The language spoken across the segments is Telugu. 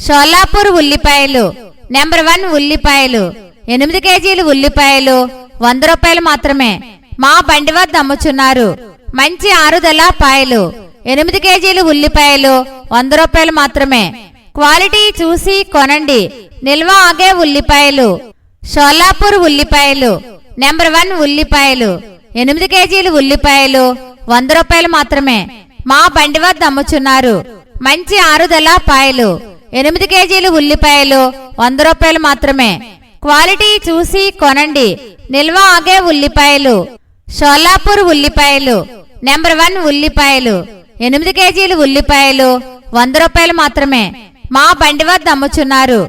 షోలాపూర్ ఉల్లిపాయలు నెంబర్ 1 ఉల్లిపాయలు 8 కేజీలు ఉల్లిపాయలు 100 రూపాయలు మాత్రమే. మా బండి వద్ద అమ్ముచున్నారు. మంచి ఆరుదల పాయలు 8 కేజీలు ఉల్లిపాయలు 100 రూపాయలు మాత్రమే. క్వాలిటీ చూసి కొనండి. నిల్వ ఆగే ఉల్లిపాయలు. షోలాపూర్ ఉల్లిపాయలు నెంబర్ 1 ఉల్లిపాయలు 8 కేజీలు ఉల్లిపాయలు 100 రూపాయలు మాత్రమే. మా బండి వద్ద అమ్ముచున్నారు. మంచి ఆరుదల పాయలు 8 కేజీలు ఉల్లిపాయలు 100 రూపాయలు మాత్రమే. క్వాలిటీ చూసి కొనండి. నిల్వ ఆగే ఉల్లిపాయలు. షోలాపూర్ ఉల్లిపాయలు నెంబర్ 1 ఉల్లిపాయలు 8 కేజీలు ఉల్లిపాయలు 100 రూపాయలు మాత్రమే. మా బండి వద్ద అమ్ముచున్నారు.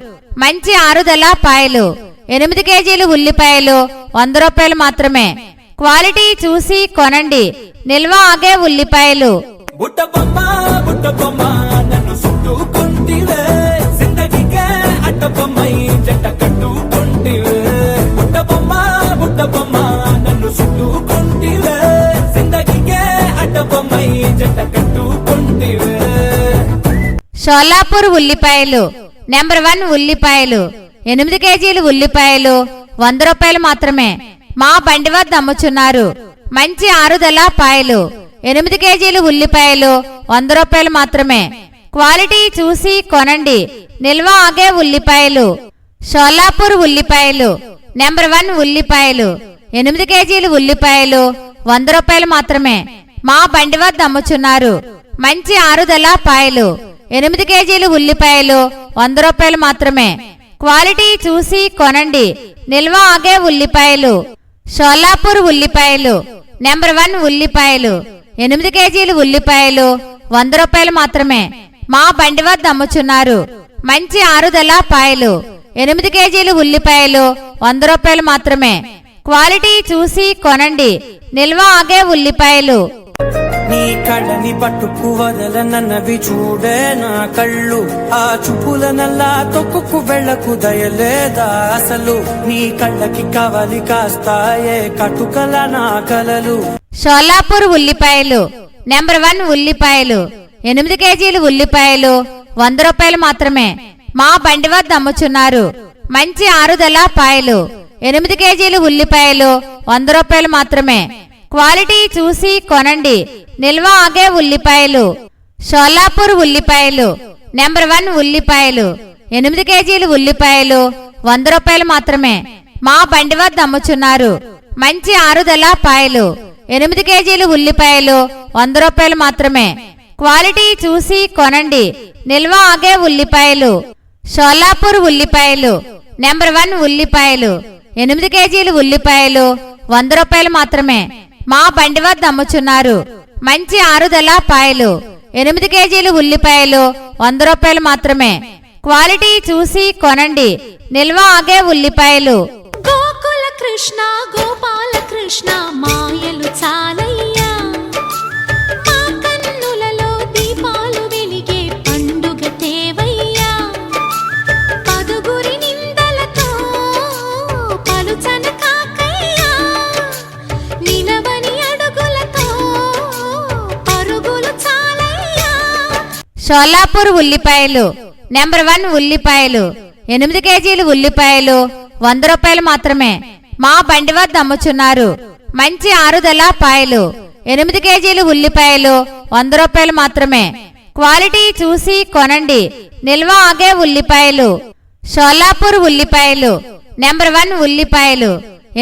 మంచి ఆరుదల పాయలు 8 కేజీలు ఉల్లిపాయలు 100 రూపాయలు మాత్రమే. క్వాలిటీ చూసి కొనండి. నిల్వ ఆగే ఉల్లిపాయలు. షోలాపూర్ ఉల్లిపాయలు నెంబర్ 1 ఉల్లిపాయలు 8 కేజీలు ఉల్లిపాయలు 100 రూపాయలు మాత్రమే. మా బండి వద్ద అమ్ముచున్నారు. మంచి ఆరుదల పాయలు 8 కేజీలు ఉల్లిపాయలు 100 రూపాయలు మాత్రమే. క్వాలిటీ చూసి కొనండి. నిల్వ ఆగే ఉల్లిపాయలు. షోలాపూర్ ఉల్లిపాయలు నెంబర్ 1 ఉల్లిపాయలు 8 కేజీలు ఉల్లిపాయలు 100 రూపాయలు మాత్రమే. మా బండి వద్ద అమ్ముచున్నారు. మంచి ఆరుదల పాయలు 8 కేజీలు ఉల్లిపాయలు 100 రూపాయలు మాత్రమే. క్వాలిటీ చూసి కొనండి. నిల్వ ఆగే ఉల్లిపాయలు. షోలాపూర్ ఉల్లిపాయలు నెంబర్ 1 ఉల్లిపాయలు 8 కేజీలు ఉల్లిపాయలు 100 రూపాయలు మాత్రమే. మా బండి వద్ద అమ్ముచున్నారు. మంచి ఆరుదల పాయలు 8 కేజీలు ఉల్లిపాయలు 100 రూపాయలు మాత్రమే. క్వాలిటీ చూసి కొనండి. నిల్వ ఆగే ఉల్లిపాయలు. నీ కళ్ళని పట్టుకు వదలనన్నవి చూడే నా కళ్ళు. ఆ చూపుల నల్లా తొక్కుకు వెళ్ళకు దయలేదా అసలు. నీ కళ్ళకి కవలి కాస్తాయే కటుకల నా కలలు. షోలాపూర్ ఉల్లిపాయలు నెంబర్ 1 ఉల్లిపాయలు 8 కేజీలు ఉల్లిపాయలు 100 రూపాయలు మాత్రమే. మా బండి వద్ద అమ్ముచున్నారు. మంచి ఆరుదల పాయలు 8 కేజీలు ఉల్లిపాయలు 100 రూపాయలు మాత్రమే. క్వాలిటీ చూసి కొనండి. నిల్వ ఆగే ఉల్లిపాయలు. షోలాపూర్ ఉల్లిపాయలు నెంబర్ 1 ఉల్లిపాయలు 8 కేజీలు ఉల్లిపాయలు 100 రూపాయలు మాత్రమే. మా బండి వద్ద అమ్ముచున్నారు. మంచి ఆరుదల పాయలు 8 కేజీలు ఉల్లిపాయలు 100 రూపాయలు మాత్రమే. క్వాలిటీ చూసి కొనండి. నిల్వ ఆగే ఉల్లిపాయలు. షోలాపూర్ ఉల్లిపాయలు నెంబర్ 1 ఉల్లిపాయలు 8 కేజీలు ఉల్లిపాయలు 100 రూపాయలు మాత్రమే. మా బండి వద్ద అమ్ముచున్నారు. మంచి ఆరుదల పాయలు 8 కేజీలు ఉల్లిపాయలు 100 రూపాయలు మాత్రమే. క్వాలిటీ చూసి కొనండి. నిల్వ ఆగే ఉల్లిపాయలు. గోకుల కృష్ణ గోపాల కృష్ణ మాయలు చాలయ్యా. మా కన్నులలో దీపాలు వెలిగే పండుగ తేవయ్యా. పదుగురి నిందలతో పలుచన కాకయ్యా. నిలవని అడుగులతో పరుగులు చాలయ్యా. షోలాపూర్ ఉల్లిపాయలు నెంబర్ 1 ఉల్లిపాయలు 8 కేజీలు ఉల్లిపాయలు 100 రూపాయలు మాత్రమే. మా బండి వద్ద అమ్ముచున్నారు. మంచి ఆరుదల పాయలు 8 కేజీలు ఉల్లిపాయలు 100 రూపాయలు మాత్రమే. క్వాలిటీ చూసి కొనండి. నిల్వ ఆగే ఉల్లిపాయలు. షోలాపూర్ ఉల్లిపాయలు నెంబర్ 1 ఉల్లిపాయలు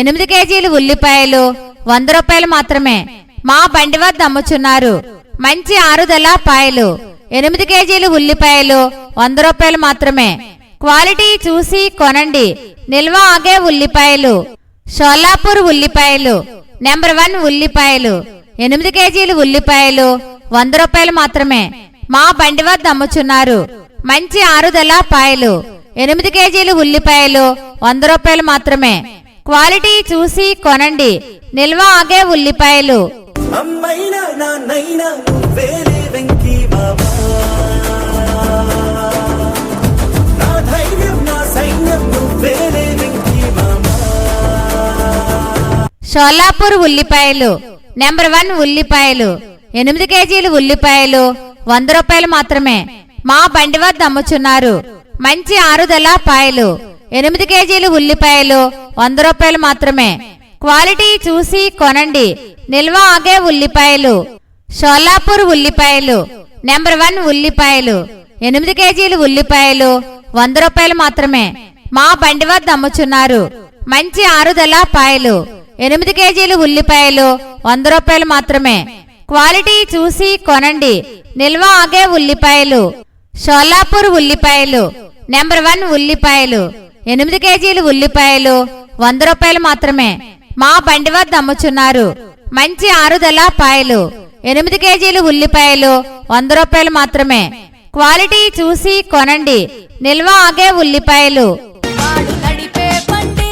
8 కేజీలు ఉల్లిపాయలు 100 రూపాయలు మాత్రమే. మా బండి వద్ద అమ్ముచున్నారు. మంచి ఆరుదల పాయలు 8 కేజీలు ఉల్లిపాయలు 100 రూపాయలు మాత్రమే. క్వాలిటీ చూసి కొనండి. నిల్వ ఆగే ఉల్లిపాయలు. షోలాపూర్ ఉల్లిపాయలు నెంబర్ 1 ఉల్లిపాయలు 8 కేజీలు ఉల్లిపాయలు 100 రూపాయలు మాత్రమే. మా బండి వద్ద అమ్ముచున్నారు. మంచి ఆరుదల పాయలు 8 కేజీలు ఉల్లిపాయలు 100 రూపాయలు మాత్రమే. క్వాలిటీ చూసి కొనండి. నిల్వ ఆగే ఉల్లిపాయలు. అమ్మైనా నాన్నైనా వేరే వెంకీ బాబా. నా ధైర్యం నా సైన్యం వేరే వెంకీ బాబా. షోలాపూర్ ఉల్లిపాయలు నెంబర్ 1 ఉల్లిపాయలు 8 కేజీలు ఉల్లిపాయలు 100 రూపాయలు మాత్రమే. మా బండి వద్ద అమ్ముచున్నారు. మంచి ఆరుదల పాయలు. 8 కేజీలు ఉల్లిపాయలు 100 రూపాయలు మాత్రమే. క్వాలిటీ చూసి కొనండి. నిల్వ ఆగే ఉల్లిపాయలు. షోలాపూర్ ఉల్లిపాయలు. నెంబర్ 1 ఉల్లిపాయలు. 8 కేజీలు ఉల్లిపాయలు 100 రూపాయలు మాత్రమే. మా బండి వద్ద అమ్ముచున్నారు. మంచి ఆరుదల పాయలు. 8 కేజీలు ఉల్లిపాయలు 100 రూపాయలు మాత్రమే. క్వాలిటీ చూసి కొనండి. నిల్వ ఆగే ఉల్లిపాయలు. షోలాపూర్ ఉల్లిపాయలు. నెంబర్ 1 ఉల్లిపాయలు. 8 కేజీలు ఉల్లిపాయలు 100 రూపాయలు మాత్రమే. మా బండి వద్ద అమ్ముచున్నారు. మంచి ఆరుదల పాయలు. 8 కేజీలు ఉల్లిపాయలు 100 రూపాయలు మాత్రమే. క్వాలిటీ చూసి కొనండి. నిల్వ ఆగే ఉల్లిపాయలు. వాడు నడిపే బండి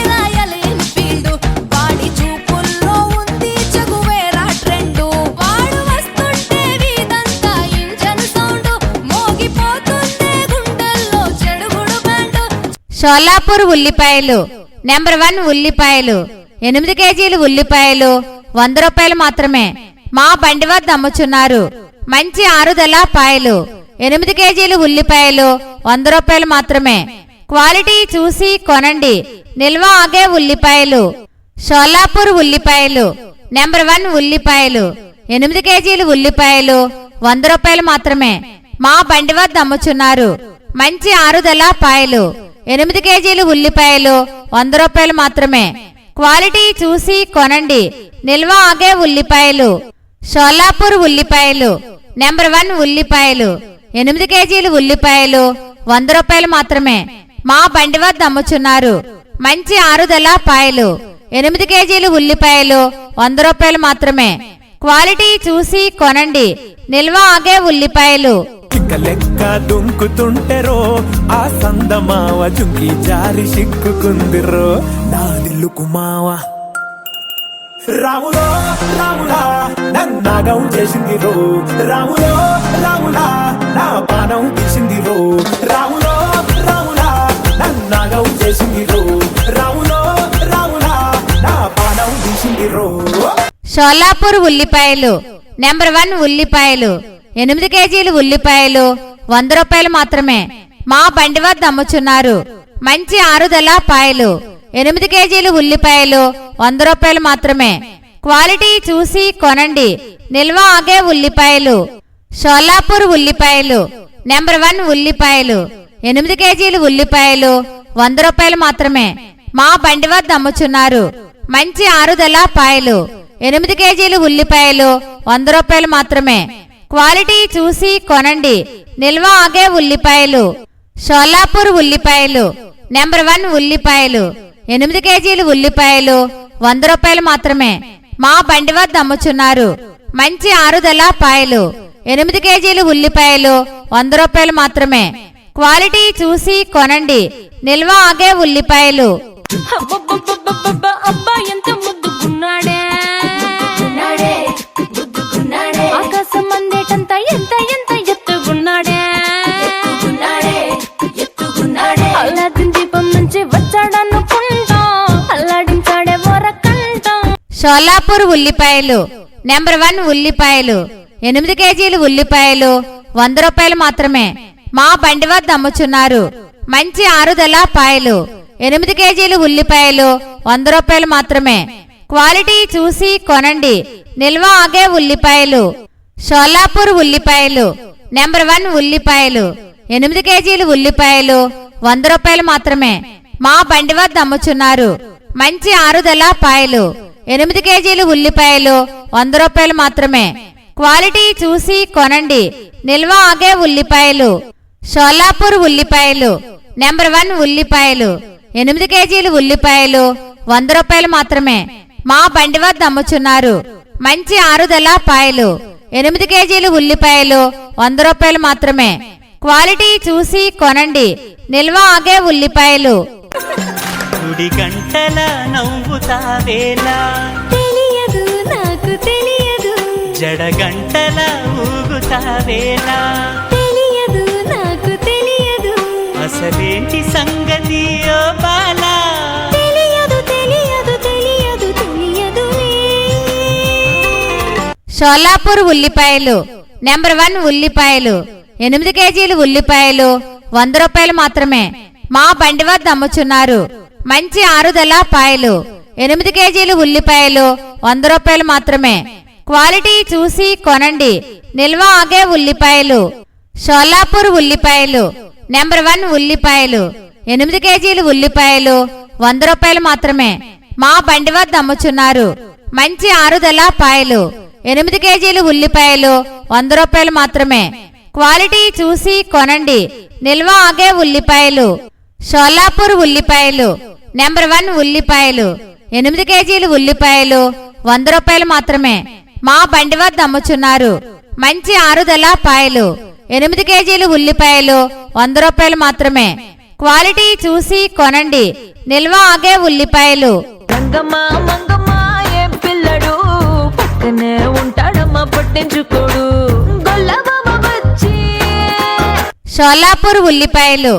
రాయల్ ఎన్ఫీల్డ్. వాడి చూపుల్లో ఉంది చగువేరా ట్రెండు. వాడు వస్తుంటే వీధంతా ఇంజన్ సౌండ్. మోగిపోతుందే గుండెల్లో చెడుగుడు బ్యాండు. షోలాపూర్ ఉల్లిపాయలు. నెంబర్ 1 ఉల్లిపాయలు. 8 కేజీలు ఉల్లిపాయలు 100 రూపాయలు మాత్రమే. మా బండి వద్ద అమ్ముచున్నారు. మంచి ఆరుదల పాయలు. 8 కేజీలు ఉల్లిపాయలు 100 రూపాయలు మాత్రమే. క్వాలిటీ చూసి కొనండి. నిల్వ ఆగే ఉల్లిపాయలు. షోలాపూర్ ఉల్లిపాయలు. నెంబర్ 1 ఉల్లిపాయలు. 8 కేజీలు ఉల్లిపాయలు 100 రూపాయలు మాత్రమే. మా బండి వద్ద అమ్ముచున్నారు. మంచి ఆరుదల పాయలు. 8 కేజీలు ఉల్లిపాయలు 100 రూపాయలు మాత్రమే. క్వాలిటీ చూసి కొనండి. నిల్వ ఆగే ఉల్లిపాయలు. షోలాపూర్ ఉల్లిపాయలు. నెంబర్ 1 ఉల్లిపాయలు. 8 కేజీలు ఉల్లిపాయలు 100 రూపాయలు మాత్రమే. మా బండి వద్ద అమ్ముచున్నారు. మంచి ఆరుదల పాయలు. 8 కేజీలు ఉల్లిపాయలు 100 రూపాయలు మాత్రమే. క్వాలిటీ చూసి కొనండి. నిల్వ ఆగే ఉల్లిపాయలు. లెక్క దుంకుతుంటెరో ఆ సందమావ జుంకి జారి సిక్కుకుందిరో నా దిల్లుకు మావ. రాములో రాములా నన్నాగం చేసిందిరో. రాములో రాములా నా పానం తీసిందిరో. రాములో రాములా నన్నాగం చేసిందిరో. రాములో రాములా నా పానం తీసిందిరో. షోలాపూర్ ఉల్లిపాయలు. నెంబర్ 1 ఉల్లిపాయలు. 8 కేజీలు ఉల్లిపాయలు 100 రూపాయలు మాత్రమే. మా బండి వద్ద అమ్ముచున్నారు. మంచి ఆరుదల పాయలు. 8 కేజీలు ఉల్లిపాయలు 100 రూపాయలు మాత్రమే. క్వాలిటీ చూసి కొనండి. నిల్వ ఆగే ఉల్లిపాయలు. షోలాపూర్ ఉల్లిపాయలు. నెంబర్ 1 ఉల్లిపాయలు. 8 కేజీలు ఉల్లిపాయలు 100 రూపాయలు మాత్రమే. మా బండి వద్ద అమ్ముచున్నారు. మంచి ఆరుదల పాయలు. 8 కేజీలు ఉల్లిపాయలు 100 రూపాయలు మాత్రమే. క్వాలిటీ చూసి కొనండి. నిల్వ ఆగే ఉల్లిపాయలు. షోలాపూర్ ఉల్లిపాయలు. నెంబర్ 1 ఉల్లిపాయలు. 8 కేజీలు ఉల్లిపాయలు 100 రూపాయలు మాత్రమే. మా బండి వద్ద అమ్ముచున్నారు. మంచి ఆరుదల పాయలు. 8 కేజీలు ఉల్లిపాయలు 100 రూపాయలు మాత్రమే. క్వాలిటీ చూసి కొనండి. నిల్వ ఆగే ఉల్లిపాయలు. అబ్బబ్బబ్బబ్బబ్బ, అబ్బా ఎంత ముద్దుకున్నాడే. ఆకాశం అందేటంత ఎంత ఎంత ఎత్తుకున్నాడే. అల్లాదిన్ దీపం నుంచి వచ్చాడనుకుంటా. అల్లాడించాడే వరకంటా. షోలాపూర్ ఉల్లిపాయలు. నెంబర్ 1 ఉల్లిపాయలు. 8 కేజీలు ఉల్లిపాయలు 100 రూపాయలు మాత్రమే. మా బండి వద్ద అమ్ముచున్నారు. మంచి ఆరుదల పాయలు. 8 కేజీలు ఉల్లిపాయలు 100 రూపాయలు మాత్రమే. క్వాలిటీ చూసి కొనండి. నిల్వ ఆగే ఉల్లిపాయలు. షోలాపూర్ ఉల్లిపాయలు. నెంబర్ 1 ఉల్లిపాయలు. 8 కేజీలు ఉల్లిపాయలు 100 రూపాయలు మాత్రమే. మా బండి వద్ద అమ్ముచున్నారు. మంచి ఆరుదల పాయలు. 8 కేజీలు ఉల్లిపాయలు 100 రూపాయలు మాత్రమే. క్వాలిటీ చూసి కొనండి. నిల్వ ఆగే ఉల్లిపాయలు. షోలాపూర్ ఉల్లిపాయలు. నెంబర్ 1 ఉల్లిపాయలు. 8 కేజీలు ఉల్లిపాయలు 100 రూపాయలు మాత్రమే. మా బండి వద్ద అమ్ముచున్నారు. మంచి ఆరుదల పాయలు. 8 కేజీలు ఉల్లిపాయలు 100 రూపాయలు మాత్రమే. క్వాలిటీ చూసి కొనండి. నిల్వ ఆగే ఉల్లిపాయలు. గుడి గంటల నవ్వుతావేలా తెలియదు నాకు తెలియదు. జడ గంటల ఊగుతావేలా తెలియదు నాకు తెలియదు. అసలేంటి సంగతి ఓ బాలా తెలియదు తెలియదు తెలియదు తెలియదులే. షోలాపూర్ ఉల్లిపాయలు. నెంబర్ 1 ఉల్లిపాయలు. 8 కేజీలు ఉల్లిపాయలు 100 రూపాయలు మాత్రమే. మా బండి వద్ద అమ్ముచున్నారు మంచి ఆరుదల పాయలు. 8 కేజీలు ఉల్లిపాయలు 100 రూపాయలు మాత్రమే. క్వాలిటీ చూసి కొనండి. నిల్వ ఆగే ఉల్లిపాయలు. షోలాపూర్ ఉల్లిపాయలు నెంబర్ 1 ఉల్లిపాయలు. 8 కేజీలు ఉల్లిపాయలు 100 రూపాయలు మాత్రమే. మా బండి వద్ద అమ్ముచున్నారు మంచి ఆరుదల పాయలు. 8 కేజీలు ఉల్లిపాయలు 100 రూపాయలు మాత్రమే. క్వాలిటీ చూసి కొనండి. నిల్వ ఆగే ఉల్లిపాయలు. షోలాపూర్ ఉల్లిపాయలు నెంబర్ 1 ఉల్లిపాయలు. 8 కేజీలు ఉల్లిపాయలు 100 రూపాయలు మాత్రమే. మా బండి వద్ద అమ్ముచున్నారు మంచి ఆరుదల పాయలు. 8 కేజీలు ఉల్లిపాయలు 100 రూపాయలు మాత్రమే. క్వాలిటీ చూసి కొనండి. నిల్వ ఆగే ఉల్లిపాయలు. రంగమ్మ మంగమ్మ ఏం పిల్లడు పక్కనే ఉంటాడమ్మా పట్టించుకోడు గొల్లబాబ వచ్చి. షోలాపూర్ ఉల్లిపాయలు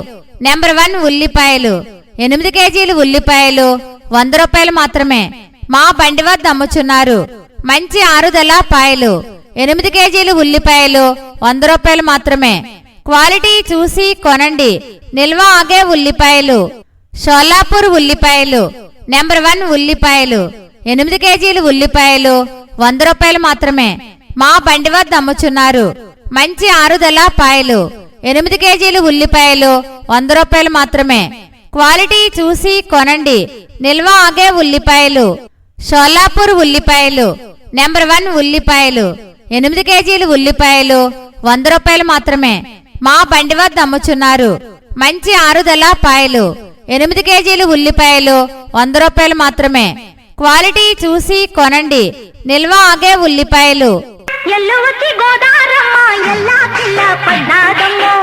నెంబర్ 1 ఉల్లిపాయలు. 8 కేజీలు ఉల్లిపాయలు 100 రూపాయలు మాత్రమే. మా బండి వద్ద అమ్ముచున్నారు మంచి ఆరుదల పాయలు. 8 కేజీలు ఉల్లిపాయలు 100 రూపాయలు మాత్రమే. క్వాలిటీ చూసి కొనండి. నిల్వ ఆగే ఉల్లిపాయలు. షోలాపూర్ ఉల్లిపాయలు నెంబర్ 1 ఉల్లిపాయలు. 8 కేజీలు ఉల్లిపాయలు 100 రూపాయలు మాత్రమే. మా బండి వద్ద అమ్ముచున్నారు మంచి ఆరుదల పాయలు. 8 కేజీలు ఉల్లిపాయలు 100 రూపాయలు మాత్రమే. క్వాలిటీ చూసి కొనండి. నిల్వ ఆగే ఉల్లిపాయలు. షోలాపూర్ ఉల్లిపాయలు నెంబర్ 1 ఉల్లిపాయలు. 8 కేజీలు ఉల్లిపాయలు 100 రూపాయలు మాత్రమే. మా బండి వద్ద అమ్ముచున్నారు మంచి ఆరుదల పాయలు. 8 కేజీలు ఉల్లిపాయలు 100 రూపాయలు మాత్రమే. క్వాలిటీ చూసి కొనండి. నిల్వ ఆగే ఉల్లిపాయలు. ఎల్లువకి గోదారమ్మ ఎల్లా పిల్ల పడ్డాదమ్మో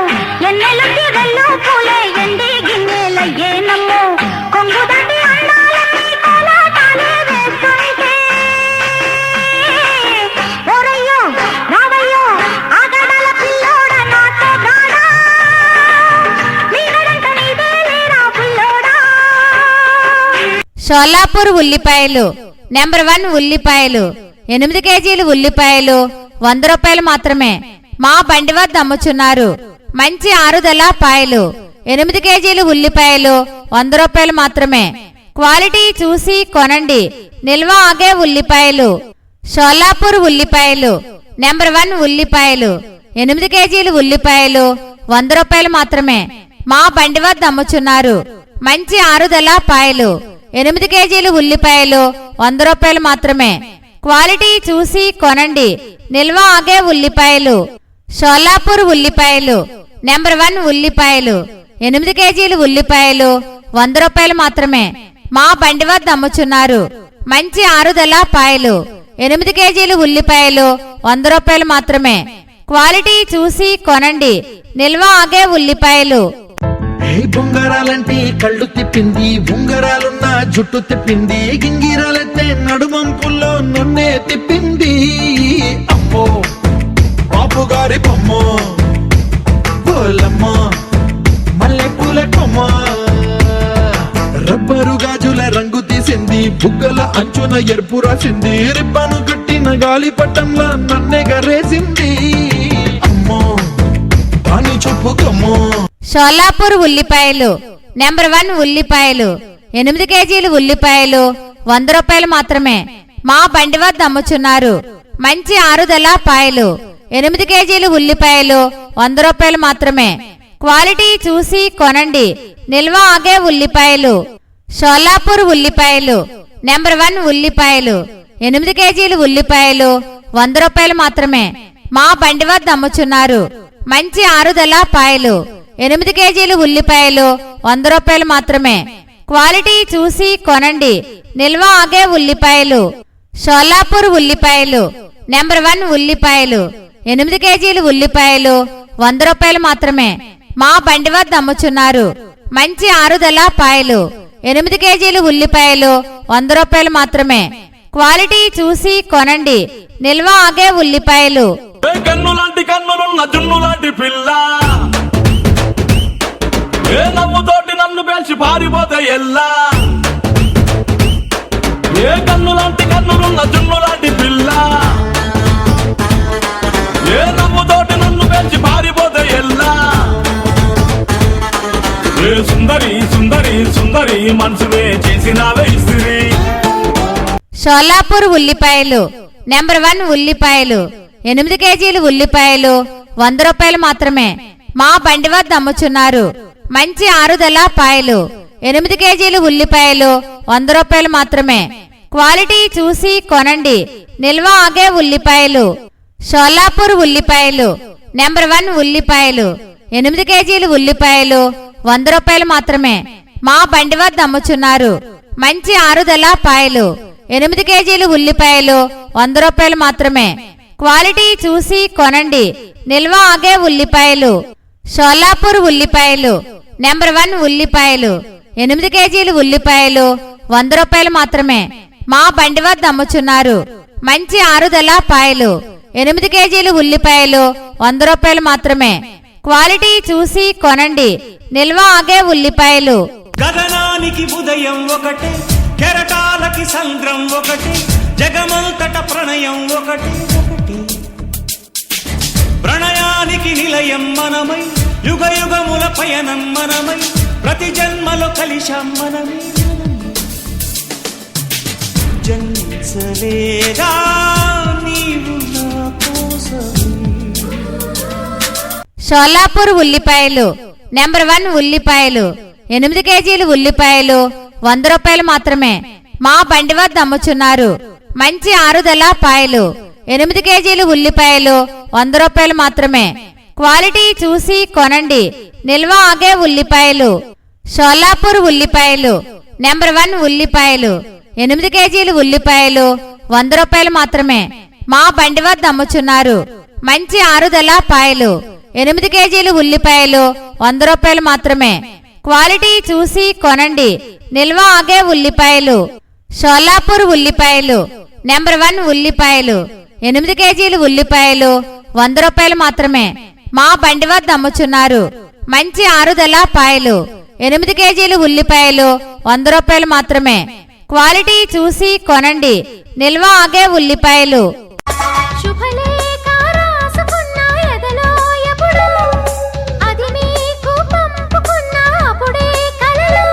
ఎన్నెలకి వెళ్ళు పూలే ఎండి గిన్నెల ఏనమ్మో కొంగు దండి అన్నాలన్నీ కోలాటాలే వేస్తుంటే ఓరయ్యో రావయ్యో ఆగడాల పిల్లోడ నాతో గాడా మీరంట నీదే లేరా పిల్లోడా. షోలాపూర్ ఉల్లిపాయలు నెంబర్ 1 ఉల్లిపాయలు. 8 కేజీలు ఉల్లిపాయలు 100 రూపాయలు మాత్రమే. మా బండి వద్ద అమ్ముచున్నారు మంచి ఆరుదల పాయలు. 8 కేజీలు ఉల్లిపాయలు 100 రూపాయలు మాత్రమే. క్వాలిటీ చూసి కొనండి. నిల్వ ఆగే ఉల్లిపాయలు. షోలాపూర్ ఉల్లిపాయలు నెంబర్ 1 ఉల్లిపాయలు. 8 కేజీలు ఉల్లిపాయలు 100 రూపాయలు మాత్రమే. మా బండి వద్ద అమ్ముచున్నారు మంచి ఆరుదల పాయలు. 8 కేజీలు ఉల్లిపాయలు 100 రూపాయలు మాత్రమే. క్వాలిటీ చూసి కొనండి. నిల్వ ఆగే ఉల్లిపాయలు. షోలాపూర్ ఉల్లిపాయలు నెంబర్ 1 ఉల్లిపాయలు. 8 కేజీలు ఉల్లిపాయలు 100 రూపాయలు మాత్రమే. మా బండి వద్ద అమ్ముచున్నారు మంచి ఆరుదల పాయలు. 8 కేజీలు ఉల్లిపాయలు 100 రూపాయలు మాత్రమే. క్వాలిటీ చూసి కొనండి. నిల్వ ఆగే ఉల్లిపాయలు. బొంగరాలంటే కళ్ళు తిప్పింది, ఉంగరాలున్న జుట్టు తిప్పింది, గింగిరాలైతే నడుమంపుల్లో నన్నే తిప్పింది. అమ్మో బాబు గారి బొమ్మ పోలమ్మ మల్లె పూల కొమ్మ రబ్బరు గాజుల రంగు తీసింది, బుగ్గల అంచున ఎరుపు రాసింది, రిబ్బను కట్టిన గాలి పట్టంలా నన్నే గరేసింది. అమ్మో దాని చెప్పుకమ్మో. షోలాపూర్ ఉల్లిపాయలు నెంబర్ 1 ఉల్లిపాయలు. 8 కేజీలు ఉల్లిపాయలు 100 రూపాయలు మాత్రమే. మా బండి వద్ద అమ్ముచున్నారు మంచి ఆరుదల పాయలు. 8 కేజీలు ఉల్లిపాయలు 100 రూపాయలు మాత్రమే. క్వాలిటీ చూసి కొనండి. నిల్వ ఆగే ఉల్లిపాయలు. షోలాపూర్ ఉల్లిపాయలు నెంబర్ 1 ఉల్లిపాయలు. 8 కేజీలు ఉల్లిపాయలు 100 రూపాయలు మాత్రమే. మా బండి వద్ద అమ్ముచున్నారు మంచి ఆరుదల పాయలు. 8 కేజీలు ఉల్లిపాయలు 100 రూపాయలు మాత్రమే. క్వాలిటీ చూసి కొనండి. నిల్వ ఆగే ఉల్లిపాయలు. షోలాపూర్ ఉల్లిపాయలు నెంబర్ 1 ఉల్లిపాయలు. 8 కేజీలు ఉల్లిపాయలు 100 రూపాయలు మాత్రమే. మా బండి వద్ద అమ్ముచున్నారు మంచి ఆరుదల పాయలు. 8 కేజీలు ఉల్లిపాయలు 100 రూపాయలు మాత్రమే. క్వాలిటీ చూసి కొనండి. నిల్వ ఆగే ఉల్లిపాయలు. కన్నులాంటి కన్నులున్న జున్నులాంటి పిల్ల, ఏ నవ్వుతోటి నన్ను పేల్చి పారిపోతే ఎల్లా. ఏ కన్నులాంటి కన్నులున్న జున్నులాంటి పిల్ల, ఏ నవ్వుతోటి నన్ను పెంచి పారిపోతే ఎల్లా ఏ సుందరి సుందరి సుందరి మనసువే చేసినావే ఇస్త్రీ షోలాపూర్ ఉల్లిపాయలు నెంబర్ 1 ఉల్లిపాయలు 8 కేజీలు ఉల్లిపాయలు 100 రూపాయలు మాత్రమే మా బండి వద్ద అమ్ముచున్నారు మంచి ఆరుదల పాయలు 8 కేజీలు ఉల్లిపాయలు 100 రూపాయలు మాత్రమే క్వాలిటీ చూసి కొనండి నిల్వ ఆగే ఉల్లిపాయలు షోలాపూర్ ఉల్లిపాయలు నెంబర్ 1 ఉల్లిపాయలు 8 కేజీలు ఉల్లిపాయలు 100 రూపాయలు మాత్రమే మా బండి వద్ద అమ్ముచున్నారు మంచి ఆరుదల పాయలు 8 కేజీలు ఉల్లిపాయలు 100 రూపాయలు మాత్రమే క్వాలిటీ చూసి కొనండి నిల్వ ఆగే ఉల్లిపాయలు షోలాపూర్ ఉల్లిపాయలు నెంబర్ 1 ఉల్లిపాయలు 8 కేజీలు ఉల్లిపాయలు 100 రూపాయలు మాత్రమే మా బండి వద్ద అమ్ముచున్నారు మంచి ఆరుదల పాయలు 8 కేజీలు ఉల్లిపాయలు 100 రూపాయలు మాత్రమే క్వాలిటీ చూసి కొనండి నిల్వ ఆగే ఉల్లిపాయలు గగనానికి ఉదయం ఒకటే కెరటాలకి సంద్రం ఒకటే జగమంతట ప్రణయం ఒకటి ప్రణయానికి నిలయం మనమై యుగ యుగముల పయనం మనమై ప్రతి జన్మలో కలిశాం మనమే జన్మించలేదా నీవు నా కోసమే షోలాపూర్ ఉల్లిపాయలు నెంబర్ 1 ఉల్లిపాయలు 8 కేజీలు ఉల్లిపాయలు 100 రూపాయలు మాత్రమే మా బండి వద్ద అమ్ముచున్నారు మంచి ఆరుదల పాయలు 8 కేజీలు ఉల్లిపాయలు 100 రూపాయలు మాత్రమే క్వాలిటీ చూసి కొనండి నిల్వ ఆగే ఉల్లిపాయలు షోలాపూర్ ఉల్లిపాయలు నెంబర్ 1 ఉల్లిపాయలు 8 కేజీలు ఉల్లిపాయలు 100 రూపాయలు మాత్రమే మా బండి వద్ద అమ్ముచున్నారు మంచి ఆరుదల పాయలు 8 కేజీలు ఉల్లిపాయలు 100 రూపాయలు మాత్రమే క్వాలిటీ చూసి కొనండి నిల్వ ఆగే ఉల్లిపాయలు షోలాపూర్ ఉల్లిపాయలు నెంబర్ 1 ఉల్లిపాయలు 8 కేజీలు ఉల్లిపాయలు 100 రూపాయలు మాత్రమే మా బండి వద్ద అమ్ముచున్నారు మంచి ఆరుదల పాయలు 8 కేజీలు ఉల్లిపాయలు 100 రూపాయలు మాత్రమే క్వాలిటీ చూసి కొనండి నిల్వ ఆగే ఉల్లిపాయలు శుభలేఖ రాసుకున్న ఎదలో ఎప్పుడు అది మీకు పంపుకున్న అప్పుడే కలలో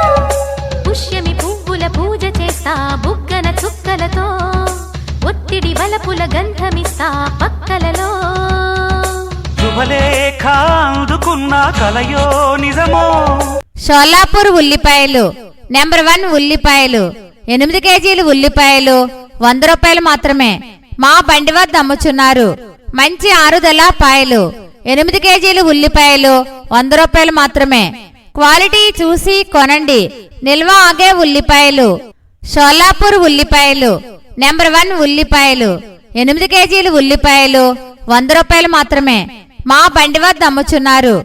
పుష్యమి పువ్వుల పూజ చేస్తా బుగ్గన చుక్కలతో ఒత్తిడి వలపుల గంధమిస్తా పక్కలలో శుభలేఖ అందుకున్న కలయో నిజమో షోలాపూర్ ఉల్లిపాయలు నెంబర్ 1 ఉల్లిపాయలు 8 కేజీలు ఉల్లిపాయలు 100 రూపాయలు మాత్రమే మా బండి వద్ద అమ్ముచున్నారు మంచి ఆరుదల పాయలు 8 కేజీలు ఉల్లిపాయలు 100 రూపాయలు మాత్రమే క్వాలిటీ చూసి కొనండి నిల్వ ఆగే ఉల్లిపాయలు షోలాపూర్ ఉల్లిపాయలు నెంబర్ 1 ఉల్లిపాయలు 8 కేజీలు ఉల్లిపాయలు 100 రూపాయలు మాత్రమే మా బండి వద్ద అమ్ముచున్నారు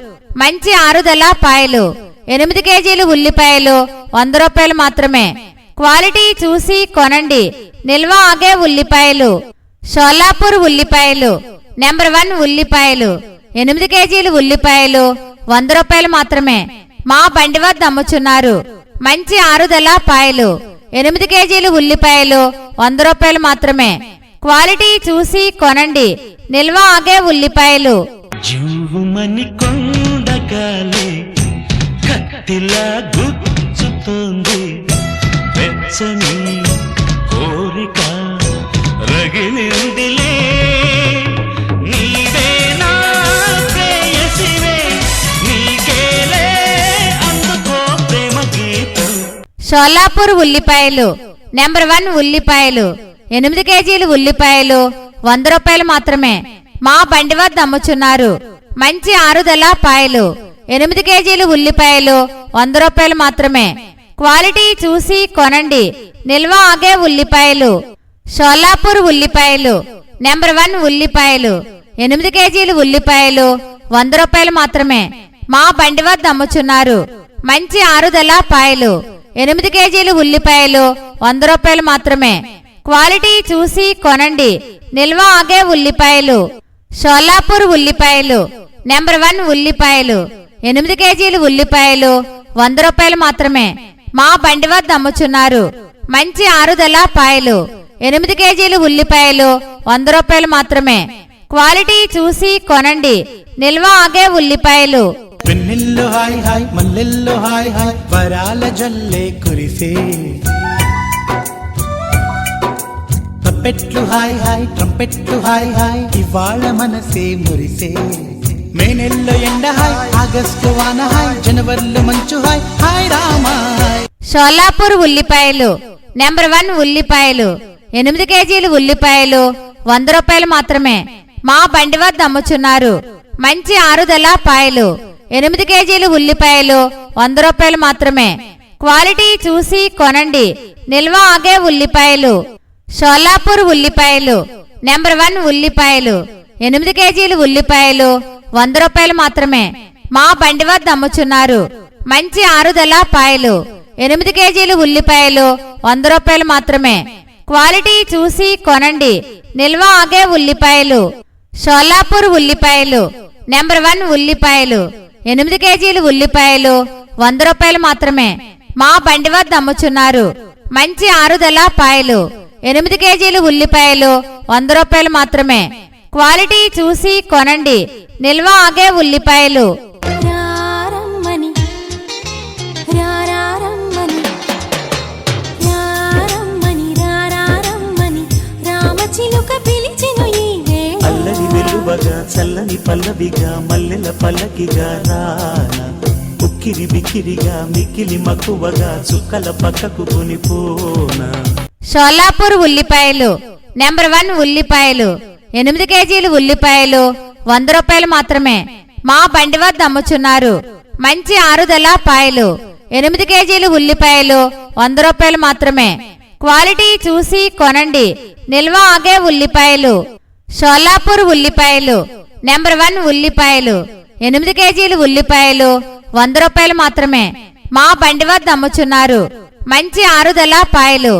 మంచి ఆరుదల పాయలు 8 కేజీలు ఉల్లిపాయలు 100 రూపాయలు మాత్రమే క్వాలిటీ చూసి కొనండి నిల్వ ఆగే ఉల్లిపాయలు షోలాపూర్ ఉల్లిపాయలు నెంబర్ 1 ఉల్లిపాయలు 8 కేజీలు ఉల్లిపాయలు 100 రూపాయలు మాత్రమే మా బండి వద్ద అమ్ముచున్నారు మంచి ఆరుదల పాయలు 8 కేజీలు ఉల్లిపాయలు 100 రూపాయలు మాత్రమే క్వాలిటీ చూసి కొనండి నిల్వ ఆగే ఉల్లిపాయలు జూమని కొండగాలి కత్తిలా గుచ్చుతోంది వెచ్చని కోరిక రగిలిందిలే నీవే నా ప్రేయసివే నీకేలే అందుకో ప్రేమ గీతం షోలాపూర్ ఉల్లిపాయలు నెంబర్ 1 ఉల్లిపాయలు 8 కేజీలు ఉల్లిపాయలు 100 రూపాయలు మాత్రమే మా బండి వద్ద అమ్ముచున్నారు మంచి ఆరుదల పాయలు 8 కేజీలు ఉల్లిపాయలు 100 రూపాయలు మాత్రమే క్వాలిటీ చూసి కొనండి నిల్వ ఆగే ఉల్లిపాయలు షోలాపూర్ ఉల్లిపాయలు నెంబర్ 1 ఉల్లిపాయలు 8 కేజీలు ఉల్లిపాయలు 100 రూపాయలు మాత్రమే మా బండి వద్ద అమ్ముచున్నారు మంచి ఆరుదల పాయలు 8 కేజీలు ఉల్లిపాయలు 100 రూపాయలు మాత్రమే క్వాలిటీ చూసి కొనండి నిల్వ ఆగే ఉల్లిపాయలు షోలాపూర్ ఉల్లిపాయలు నెంబర్ 1 ఉల్లిపాయలు 8 కేజీలు ఉల్లిపాయలు 100 రూపాయలు మాత్రమే మా బండి వద్ద అమ్ముచున్నారు మంచి ఆరుదల పాయలు 8 కేజీలు ఉల్లిపాయలు 100 రూపాయలు మాత్రమే క్వాలిటీ చూసి కొనండి నిల్వ ఆగే ఉల్లిపాయలు. వెన్నెల్లో హాయ్ హాయ్ మల్లెల్లో హాయ్ హాయ్ వరాల జల్లే కురిసే తప్పెట్లు హాయ్ హాయ్ ట్రంపెట్లు హాయ్ హాయ్ ఇవాళ మనసే మురిసే మేనెల్లో ఎండ హాయ్ ఆగస్టు వాన హాయ్ జనవరిలో మంచు హాయ్ హాయ్ రామా హాయ్. షోలాపూర్ ఉల్లిపాయలు నెంబర్ 1 ఉల్లిపాయలు 8 కేజీలు ఉల్లిపాయలు 100 రూపాయలు మాత్రమే. మా బండి వద్ద అమ్ముచున్నారు. మంచి ఆరుదల పాయలు 8 కేజీలు ఉల్లిపాయలు 100 రూపాయలు మాత్రమే. క్వాలిటీ చూసి కొనండి నిల్వ ఆగే ఉల్లిపాయలు. షోలాపూర్ ఉల్లిపాయలు నెంబర్ 1 ఉల్లిపాయలు 8 కేజీలు ఉల్లిపాయలు 100 రూపాయలు మాత్రమే. మా బండి వద్ద అమ్ముచున్నారు. మంచి ఆరుదల పాయలు 8 కేజీలు ఉల్లిపాయలు 100 రూపాయలు మాత్రమే. క్వాలిటీ చూసి కొనండి నిల్వ ఆగే ఉల్లిపాయలు. షోలాపూర్ ఉల్లిపాయలు నెంబర్ 1 ఉల్లిపాయలు 8 కేజీలు ఉల్లిపాయలు 100 రూపాయలు మాత్రమే. మా బండి వద్ద అమ్ముచున్నారు. మంచి ఆరుదల పాయలు 8 కేజీలు ఉల్లిపాయలు 100 రూపాయలు మాత్రమే. క్వాలిటీ చూసి కొనండి నిల్వ ఆగే ఉల్లిపాయలు. రారమ్మని రారమ్మని రారమ్మని రారమ్మని రామచిలుక పిలిచెను ఈ వేళ. అల్లరి వెలువగా చల్లని పల్లవిగా మల్లెల పల్లకిగా రానా ఉక్కిరి బిక్కిరిగా మిక్కిలి మక్కువగా చుక్కల పక్కకు కొనిపోనా. షోలాపూర్ ఉల్లిపాయలు నెంబర్ 1 ఉల్లిపాయలు 8 కేజీలు ఉల్లిపాయలు 100 రూపాయలు మాత్రమే. మా బండి వద్ద అమ్ముచున్నారు. మంచి ఆరుదల పాయలు 8 కేజీలు ఉల్లిపాయలు 100 రూపాయలు మాత్రమే. క్వాలిటీ చూసి కొనండి నిల్వ ఆగే ఉల్లిపాయలు. షోలాపూర్ ఉల్లిపాయలు నెంబర్ 1 ఉల్లిపాయలు 8 కేజీలు ఉల్లిపాయలు 100 రూపాయలు మాత్రమే. మా బండి వద్ద అమ్ముచున్నారు. మంచి ఆరుదల పాయలు